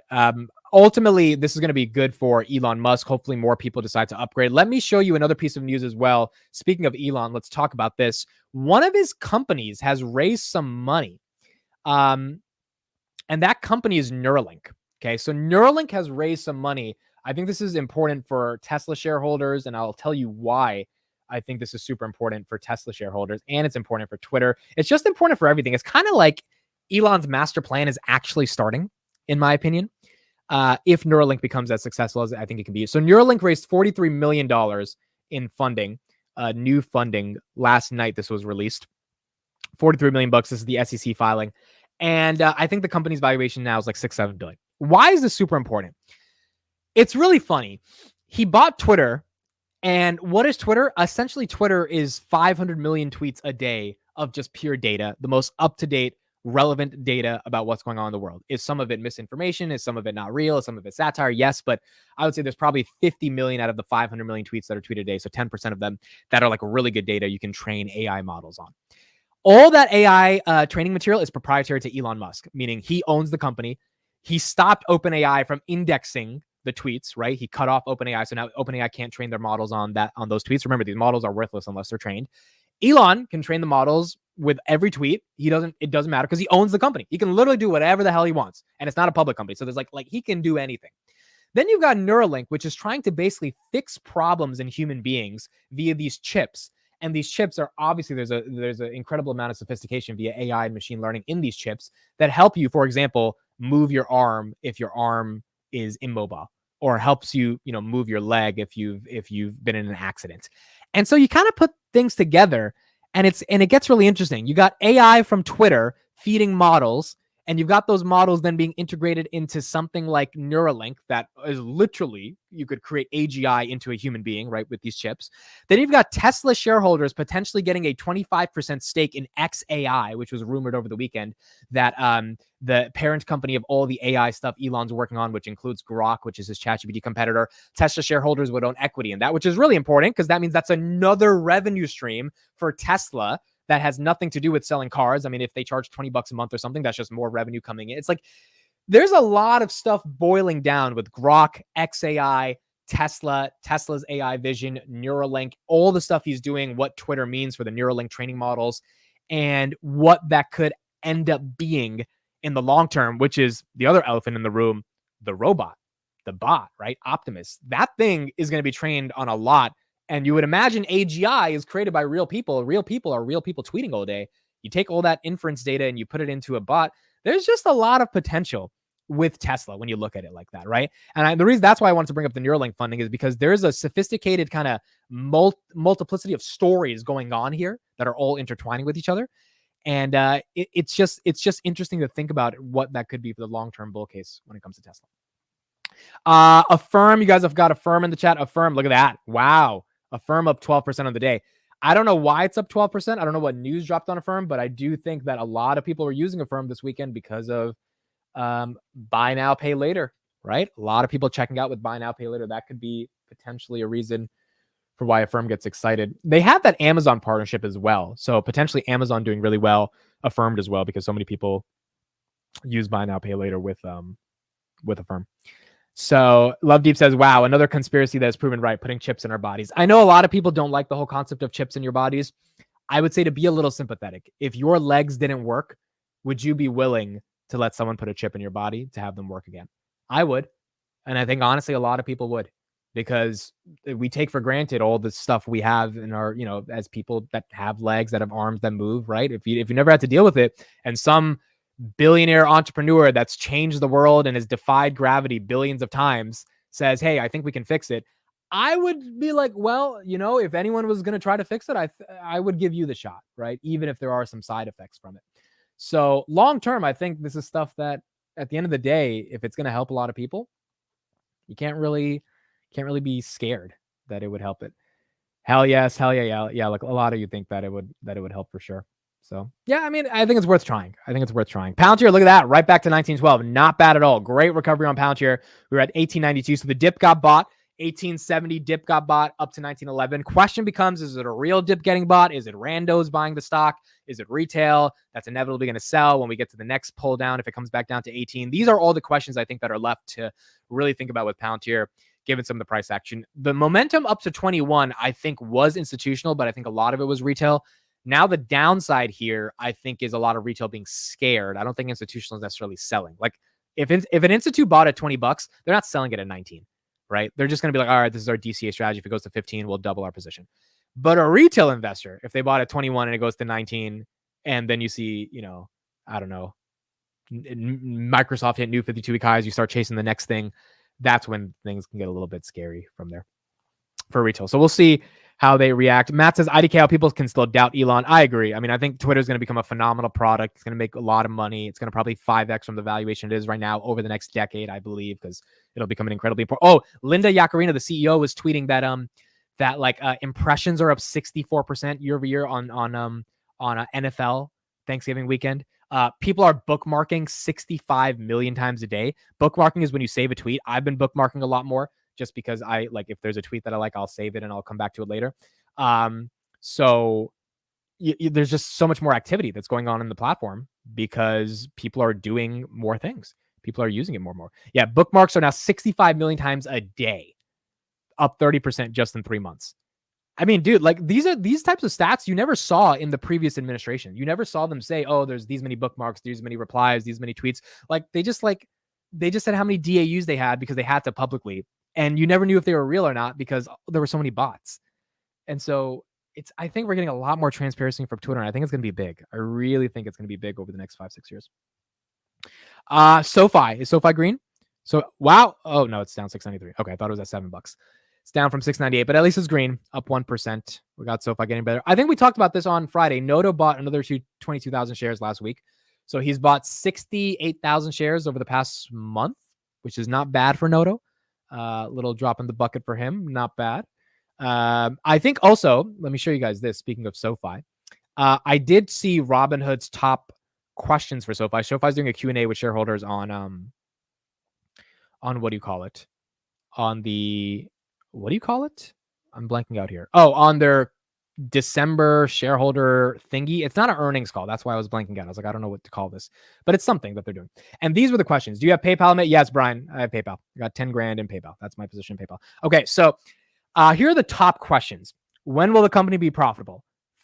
ultimately, this is going to be good for Elon Musk. Hopefully, more people decide to upgrade. Let me show you another piece of news as well. Speaking of Elon, let's talk about this. One of his companies has raised some money, and that company is Neuralink. Okay, so Neuralink has raised some money. I think this is important for Tesla shareholders, and I'll tell you why I think this is super important for Tesla shareholders, and it's important for Twitter. It's just important for everything. It's kind of like Elon's master plan is actually starting, in my opinion, if Neuralink becomes as successful as I think it can be. So Neuralink raised $43 million in funding, new funding last night. This was released. $43 million. This is the SEC filing. And I think the company's valuation now is like $6-7 billion. Why is this super important? It's really funny. He bought Twitter And what is Twitter? Essentially, Twitter is 500 million tweets a day of just pure data, the most up-to-date, relevant data about what's going on in the world. Is some of it misinformation? Is some of it not real? Is some of it satire? Yes, but I would say there's probably 50 million out of the 500 million tweets that are tweeted a day, so 10% of them that are like really good data you can train AI models on. All that AI training material is proprietary to Elon Musk, meaning he owns the company. He stopped OpenAI from indexing the tweets, right? He cut off OpenAI, so now OpenAI can't train their models on those tweets. Remember, these models are worthless unless they're trained. Elon can train the models with every tweet. It doesn't matter because he owns the company. He can literally do whatever the hell he wants, and it's not a public company, so there's like he can do anything. Then you've got Neuralink, which is trying to basically fix problems in human beings via these chips. And these chips are obviously there's an incredible amount of sophistication via AI and machine learning in these chips that help you, for example, move your arm if your arm is immobile, or helps you, move your leg if you've been in an accident. And so you kind of put things together, and it gets really interesting. You got AI from Twitter feeding models, and you've got those models then being integrated into something like Neuralink that is literally, you could create AGI into a human being, right, with these chips. Then you've got Tesla shareholders potentially getting a 25% stake in xAI, which was rumored over the weekend that the parent company of all the AI stuff Elon's working on, which includes Grok, which is his ChatGPT competitor, Tesla shareholders would own equity in that, which is really important because that means that's another revenue stream for Tesla that has nothing to do with selling cars. I mean, if they charge $20 a month or something, that's just more revenue coming in. It's like there's a lot of stuff boiling down with Grok, xAI, Tesla's AI vision, Neuralink, all the stuff he's doing, what Twitter means for the Neuralink training models, and what that could end up being in the long term, which is the other elephant in the room, the robot, the bot, right? Optimus. That thing is going to be trained on a lot. And you would imagine AGI is created by real people. Real people are real people tweeting all day. You take all that inference data and you put it into a bot. There's just a lot of potential with Tesla when you look at it like that, right? And the reason that's why I wanted to bring up the Neuralink funding is because there's a sophisticated kind of multiplicity of stories going on here that are all intertwining with each other. And it's just interesting to think about what that could be for the long-term bull case when it comes to Tesla. Affirm, you guys have got Affirm in the chat. Affirm, look at that. Wow. Affirm up 12% on the day. I don't know why it's up 12%. I don't know what news dropped on Affirm, but I do think that a lot of people are using Affirm this weekend because of buy now, pay later, right? A lot of people checking out with buy now, pay later. That could be potentially a reason for why Affirm gets excited. They have that Amazon partnership as well. So potentially Amazon doing really well, Affirmed as well, because so many people use buy now, pay later with Affirm. So Love Deep says, wow, another conspiracy that is proven right, putting chips in our bodies. I know a lot of people don't like the whole concept of chips in your bodies. I would say to be a little sympathetic. If your legs didn't work, would you be willing to let someone put a chip in your body to have them work again? I would. And I think honestly, a lot of people would, because we take for granted all the stuff we have in our, as people that have legs, that have arms that move, right? If you never had to deal with it, and some billionaire entrepreneur that's changed the world and has defied gravity billions of times says, hey, I think we can fix it, I would be like, well, if anyone was going to try to fix it, I would give you the shot, right? Even if there are some side effects from it. So long term, I think this is stuff that at the end of the day, if it's going to help a lot of people, you can't really be scared that it would help it. Hell yes, hell yeah. Like a lot of you think that it would help for sure. So yeah, I mean, I think it's worth trying. Palantir, look at that, right back to 1912. Not bad at all. Great recovery on Palantir. We were at 1892, so the dip got bought. 1870 dip got bought up to 1911. Question becomes, is it a real dip getting bought? Is it randos buying the stock? Is it retail that's inevitably going to sell when we get to the next pull down if it comes back down to 18? These are all the questions I think that are left to really think about with Palantir, given some of the price action. The momentum up to 21, I think, was institutional, but I think a lot of it was retail. Now the downside here, I think, is a lot of retail being scared. I don't think institutional is necessarily selling. Like if an institute bought at $20, they're not selling it at 19, right? They're just going to be like, all right, this is our DCA strategy. If it goes to 15, we'll double our position. But a retail investor, if they bought at 21 and it goes to 19, and then you see, I don't know, Microsoft hit new 52-week highs, you start chasing the next thing. That's when things can get a little bit scary from there for retail. So we'll see how they react. Matt says IDK, people can still doubt Elon. I agree. I mean, I think Twitter is going to become a phenomenal product. It's going to make a lot of money. It's going to probably 5x from the valuation it is right now over the next decade, I believe, because it'll become an incredibly important. Oh, Linda Yaccarino, the CEO, was tweeting that that like impressions are up 64% year over year on NFL Thanksgiving weekend. People are bookmarking 65 million times a day. Bookmarking is when you save a tweet. I've been bookmarking a lot more just because I like, if there's a tweet that I like, I'll save it and I'll come back to it later. So there's just so much more activity that's going on in the platform because people are doing more things. People are using it more and more. Yeah, bookmarks are now 65 million times a day, up 30% just in 3 months. I mean, dude, like these types of stats you never saw in the previous administration. You never saw them say, oh, there's these many bookmarks, these many replies, these many tweets. Like they just said how many DAUs they had because they had to publicly. And you never knew if they were real or not because there were so many bots. And so I think we're getting a lot more transparency from Twitter. And I think it's going to be big. I really think it's going to be big over the next 5-6 years. SoFi. Is SoFi green? So, wow. Oh, no, it's down 693. Okay, I thought it was at $7. It's down from 698, but at least it's green, up 1%. We got SoFi getting better. I think we talked about this on Friday. Noto bought another 22,000 shares last week. So he's bought 68,000 shares over the past month, which is not bad for Noto. Little drop in the bucket for him. Not bad. I think also, let me show you guys this. Speaking of SoFi, I did see Robinhood's top questions for SoFi. SoFi's doing a Q&A with shareholders on what do you call it? What do you call it? I'm blanking out here. Oh, on their December shareholder thingy. It's not an earnings call. That's why I was blanking out. I was like, I don't know what to call this, but it's something that they're doing. And these were the questions. Do you have PayPal, mate? Yes, Brian, I have PayPal. I got 10 grand in PayPal. That's my position in PayPal. Okay. So here are the top questions. When will the company be profitable?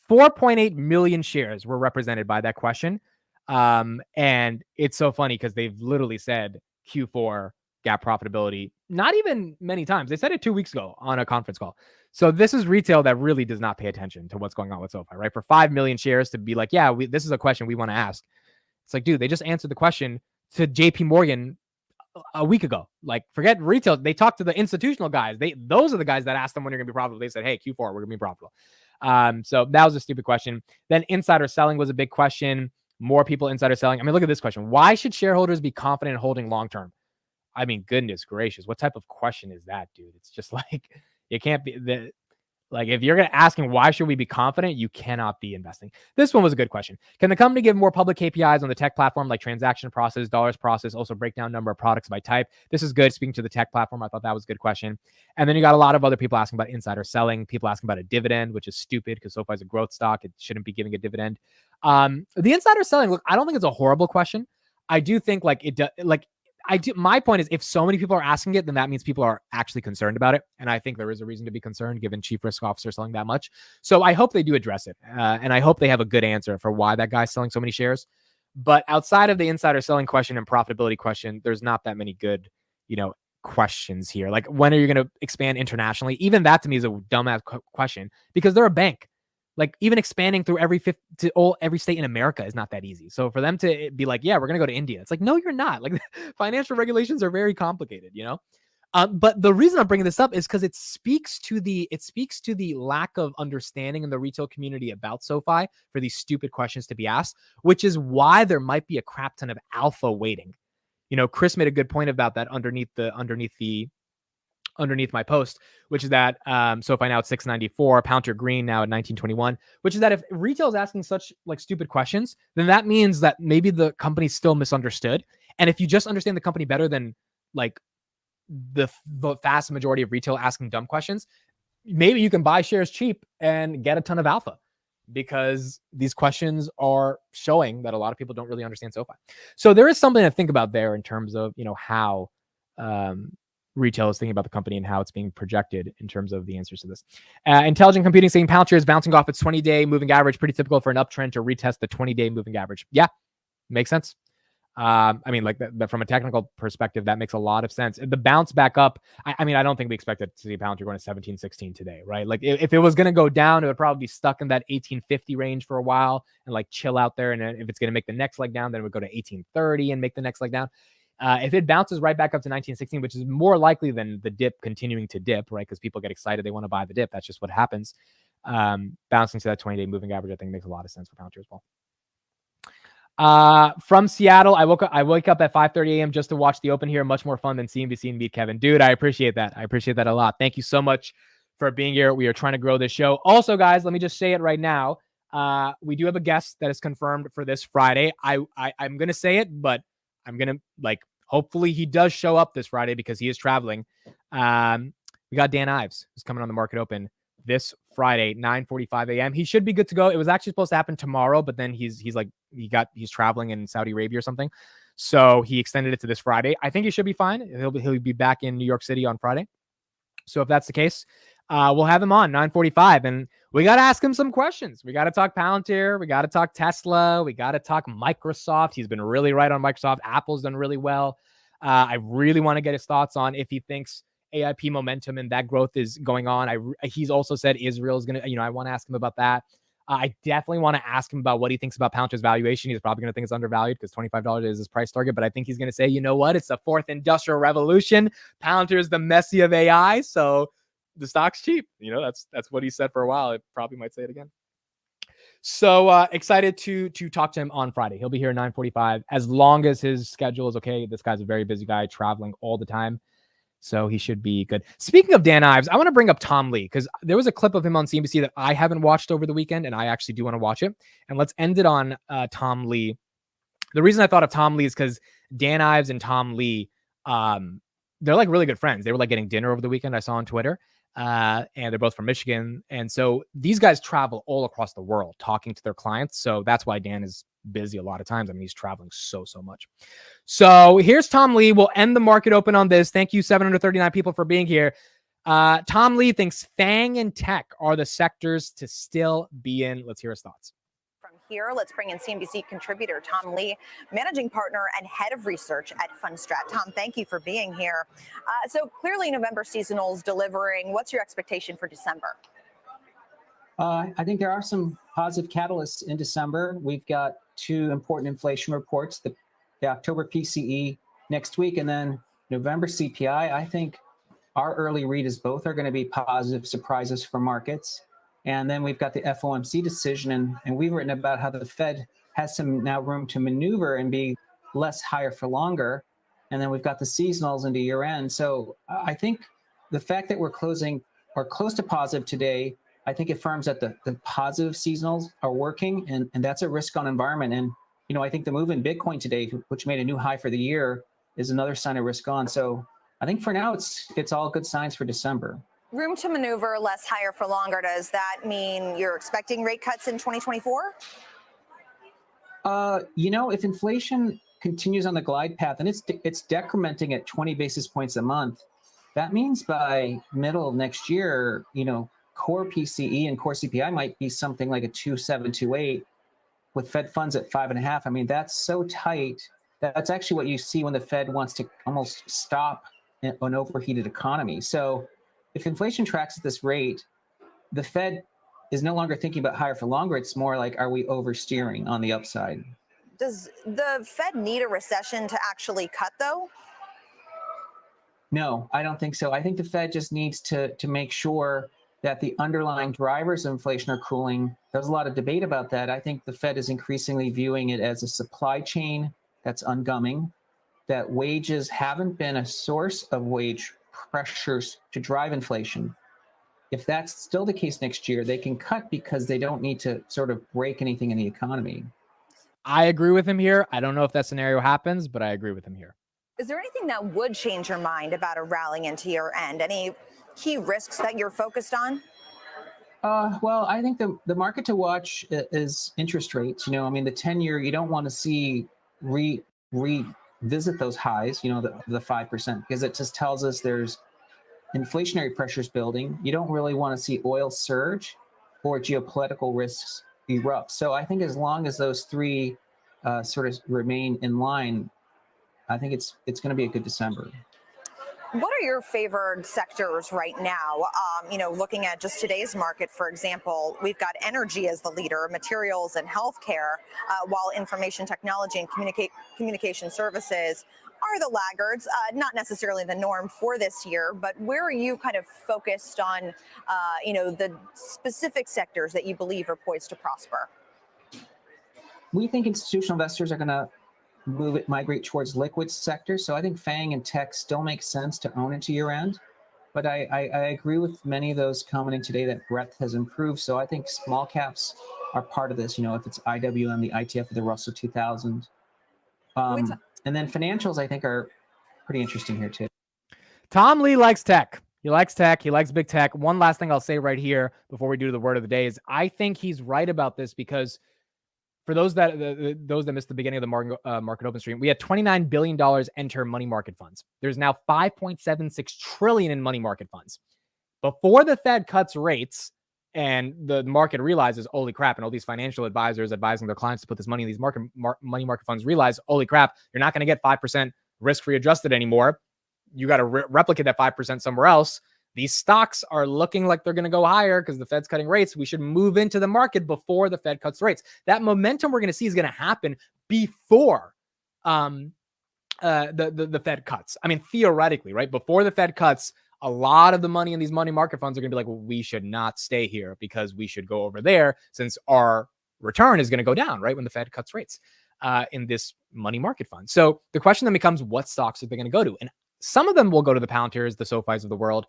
4.8 million shares were represented by that question. And it's so funny because they've literally said Q4 GAAP profitability, not even many times. They said it 2 weeks ago on a conference call. So this is retail that really does not pay attention to what's going on with SoFi, right? For 5 million shares to be like, yeah, this is a question we want to ask. It's like, dude, they just answered the question to JP Morgan a week ago. Like, forget retail. They talked to the institutional guys. Those are the guys that asked them when you're going to be profitable. They said, hey, Q4, we're going to be profitable. So that was a stupid question. Then insider selling was a big question. More people insider selling. I mean, look at this question. Why should shareholders be confident in holding long-term? I mean, goodness gracious, what type of question is that, dude? It's just like, you can't be like, if you're going to ask him, why should we be confident? You cannot be investing. This one was a good question. Can the company give more public KPIs on the tech platform, like transaction process, dollars process, also break down number of products by type? This is good. Speaking to the tech platform, I thought that was a good question. And then you got a lot of other people asking about insider selling, people asking about a dividend, which is stupid because SoFi is a growth stock. It shouldn't be giving a dividend. The insider selling, look, I don't think it's a horrible question. I do think my point is, if so many people are asking it, then that means people are actually concerned about it. And I think there is a reason to be concerned given chief risk officer selling that much. So I hope they do address it. And I hope they have a good answer for why that guy's selling so many shares. But outside of the insider selling question and profitability question, there's not that many good, questions here. Like, when are you going to expand internationally? Even that to me is a dumbass question because they're a bank. Like, even expanding through every state in America is not that easy. So for them to be like, yeah, we're going to go to India. It's like, no, you're not. Like, financial regulations are very complicated, But the reason I'm bringing this up is because it speaks to the lack of understanding in the retail community about SoFi for these stupid questions to be asked, which is why there might be a crap ton of alpha waiting. Chris made a good point about that underneath my post, which is that SoFi now at 694, Palantir green now at 1921, which is that if retail is asking such stupid questions, then that means that maybe the company's still misunderstood. And if you just understand the company better than the vast majority of retail asking dumb questions, maybe you can buy shares cheap and get a ton of alpha because these questions are showing that a lot of people don't really understand SoFi. So there is something to think about there in terms of, how retail is thinking about the company and how it's being projected in terms of the answers to this. Intelligent Computing saying Palantir is bouncing off its 20-day moving average. Pretty typical for an uptrend to retest the 20-day moving average. Yeah, makes sense. I mean, from a technical perspective, that makes a lot of sense. The bounce back up, I mean, I don't think we expected to see Palantir going to 1716 today, right? Like, if it was going to go down, it would probably be stuck in that 1850 range for a while and chill out there. And then if it's going to make the next leg down, then it would go to 1830 and make the next leg down. If it bounces right back up to 1916, which is more likely than the dip continuing to dip, right? Because people get excited, they want to buy the dip. That's just what happens. Bouncing to that 20-day moving average, I think makes a lot of sense for Palantir as well. From Seattle, I wake up at 5:30 a.m. just to watch the open here. Much more fun than CNBC and meet Kevin. Dude, I appreciate that. I appreciate that a lot. Thank you so much for being here. We are trying to grow this show. Also, guys, let me just say it right now. We do have a guest that is confirmed for this Friday. I'm going to say it, but I'm going to hopefully he does show up this Friday because he is traveling. We got Dan Ives who's coming on the Market Open this Friday, 9:45 a.m. He should be good to go. It was actually supposed to happen tomorrow, but then he's traveling in Saudi Arabia or something. So he extended it to this Friday. I think he should be fine. He'll be back in New York City on Friday. So if that's the case, we'll have him on 9:45, and we got to ask him some questions. We got to talk Palantir. We got to talk Tesla. We got to talk Microsoft. He's been really right on Microsoft. Apple's done really well. I really want to get his thoughts on if he thinks AIP momentum and that growth is going on. He's also said Israel is going to, I want to ask him about that. I definitely want to ask him about what he thinks about Palantir's valuation. He's probably going to think it's undervalued because $25 is his price target. But I think he's going to say, you know what? It's the fourth industrial revolution. Palantir is the Messi of AI. So the stock's cheap. That's what he said for a while. It probably might say it again. So excited to talk to him on Friday. He'll be here at 9:45 as long as his schedule is okay. This guy's a very busy guy traveling all the time. So he should be good. Speaking of Dan Ives, I want to bring up Tom Lee because there was a clip of him on CNBC that I haven't watched over the weekend, and I actually do want to watch it. And let's end it on Tom Lee. The reason I thought of Tom Lee is because Dan Ives and Tom Lee, they're like really good friends. They were like getting dinner over the weekend, I saw on Twitter. And they're both from Michigan. And so these guys travel all across the world talking to their clients. So that's why Dan is busy a lot of times. I mean, he's traveling so much. So here's Tom Lee. We'll end the Market Open on this. Thank you, 739 people, for being here. Tom Lee thinks FANG and tech are the sectors to still be in. Let's hear his thoughts. From here, let's bring in CNBC contributor Tom Lee, managing partner and head of research at Fundstrat. Tom, thank you for being here. So clearly November seasonals delivering. What's your expectation for December? I think there are some positive catalysts in December. We've got two important inflation reports, the October PCE next week, and then November CPI. I think our early read is both are going to be positive surprises for markets. And then we've got the FOMC decision, and we've written about how the Fed has some now room to maneuver and be less higher for longer. And then we've got the seasonals into year end. So I think the fact that we're closing or close to positive today, I think it affirms that the positive seasonals are working, and that's a risk on environment. And, I think the move in Bitcoin today, which made a new high for the year, is another sign of risk on. So I think for now, it's all good signs for December. Room to maneuver, less higher for longer. Does that mean you're expecting rate cuts in 2024? If inflation continues on the glide path and it's decrementing at 20 basis points a month, that means by middle of next year, core PCE and core CPI might be something like a 2.7, 2.8 with Fed funds at 5.5. I mean, that's so tight. That's actually what you see when the Fed wants to almost stop an overheated economy. So if inflation tracks at this rate, the Fed is no longer thinking about higher for longer. It's more like, are we oversteering on the upside? Does the Fed need a recession to actually cut, though? No, I don't think so. I think the Fed just needs to make sure that the underlying drivers of inflation are cooling. There's a lot of debate about that. I think the Fed is increasingly viewing it as a supply chain that's ungumming, that wages haven't been a source of wage pressures to drive inflation. If that's still the case next year, they can cut because they don't need to sort of break anything in the economy. I agree with him here. I don't know if that scenario happens, but I agree with him here. Is there anything that would change your mind about a rallying into year end? Any key risks that you're focused on? Well, I think the market to watch is interest rates. The 10-year, you don't want to see revisit those highs, the 5%, because it just tells us there's inflationary pressures building. You don't really want to see oil surge or geopolitical risks erupt. So I think as long as those three sort of remain in line, I think it's going to be a good December. What are your favored sectors right now? Looking at just today's market, for example, we've got energy as the leader, materials and healthcare, while information technology and communication services are the laggards, not necessarily the norm for this year, but where are you kind of focused on, the specific sectors that you believe are poised to prosper? We think institutional investors are going to migrate towards liquid sectors. So I think FANG and tech still makes sense to own into year end. but I agree with many of those commenting today that breadth has improved. So I think small caps are part of this. If it's IWM, the ITF of the Russell 2000, and then financials, I think are pretty interesting here too. Tom Lee likes tech. He likes tech. He likes big tech. One last thing I'll say right here before we do the word of the day is I think he's right about this because for those that missed the beginning of the market open stream, we had $29 billion enter money market funds. There's now $5.76 trillion in money market funds. Before the Fed cuts rates and the market realizes, holy crap, and all these financial advisors advising their clients to put this money in these money market funds realize, holy crap, you're not going to get 5% risk-free adjusted anymore. You got to replicate that 5% somewhere else. These stocks are looking like they're going to go higher because the Fed's cutting rates. We should move into the market before the Fed cuts rates. That momentum we're going to see is going to happen before the Fed cuts. I mean, theoretically, right? Before the Fed cuts, a lot of the money in these money market funds are going to be like, well, we should not stay here because we should go over there since our return is going to go down, right? When the Fed cuts rates in this money market fund. So the question then becomes, what stocks are they going to go to? And some of them will go to the Palantirs, the SoFis of the world.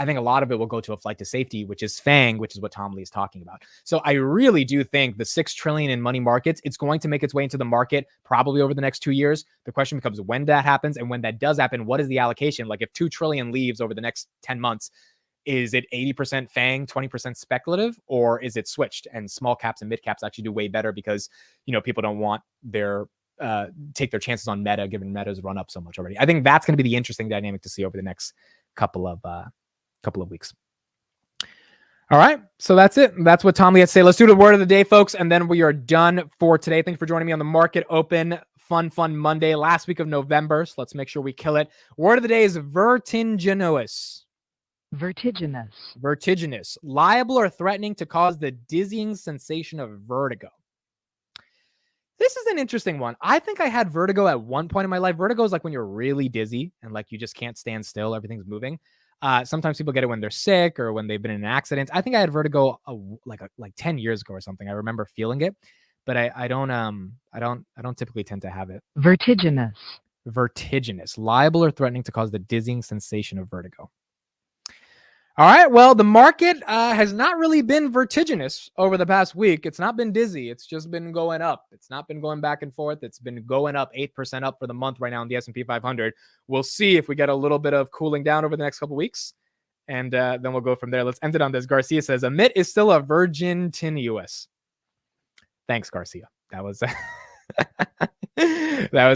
I think a lot of it will go to a flight to safety, which is FANG, which is what Tom Lee is talking about. So I really do think the $6 trillion in money markets, it's going to make its way into the market probably over the next 2 years. The question becomes when that happens, and when that does happen, what is the allocation? Like if 2 trillion leaves over the next 10 months, is it 80% FANG, 20% speculative, or is it switched and small caps and mid caps actually do way better because, people don't want their take their chances on Meta, given Meta's run up so much already. I think that's going to be the interesting dynamic to see over the next couple of weeks. All right. So that's it. That's what Tom Lee had to say. Let's do the word of the day, folks. And then we are done for today. Thank you for joining me on the Market Open Fun Monday, last week of November. So let's make sure we kill it. Word of the day is vertiginous. Vertiginous. Liable or threatening to cause the dizzying sensation of vertigo. This is an interesting one. I think I had vertigo at one point in my life. Vertigo is like when you're really dizzy and like you just can't stand still. Everything's moving. Sometimes people get it when they're sick or when they've been in an accident. I think I had vertigo like 10 years ago or something. I remember feeling it, but I don't typically tend to have it. Vertiginous. Liable or threatening to cause the dizzying sensation of vertigo. All right. Well, the market has not really been vertiginous over the past week. It's not been dizzy. It's just been going up. It's not been going back and forth. It's been going up 8% up for the month right now in the S&P 500. We'll see if we get a little bit of cooling down over the next couple of weeks. And then we'll go from there. Let's end it on this. Garcia says, a mitt is still a virgin tenuous. Thanks, Garcia. That was...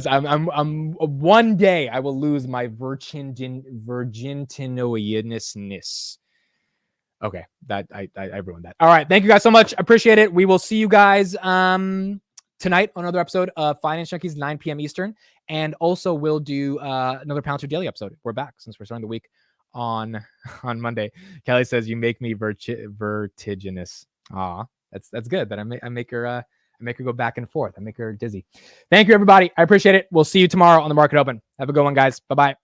I'm one day I will lose my virgintinoidness. Okay, that I ruined that. All right, thank you guys so much. Appreciate it. We will see you guys tonight on another episode of Finance Junkies, 9 p.m. Eastern, and also we'll do another Palantir Daily episode. We're back since we're starting the week on Monday. Kelly says you make me vertiginous. Aw, that's good. That I make her. Make her go back and forth. I make her dizzy. Thank you, everybody. I appreciate it. We'll see you tomorrow on the Market Open. Have a good one, guys. Bye-bye.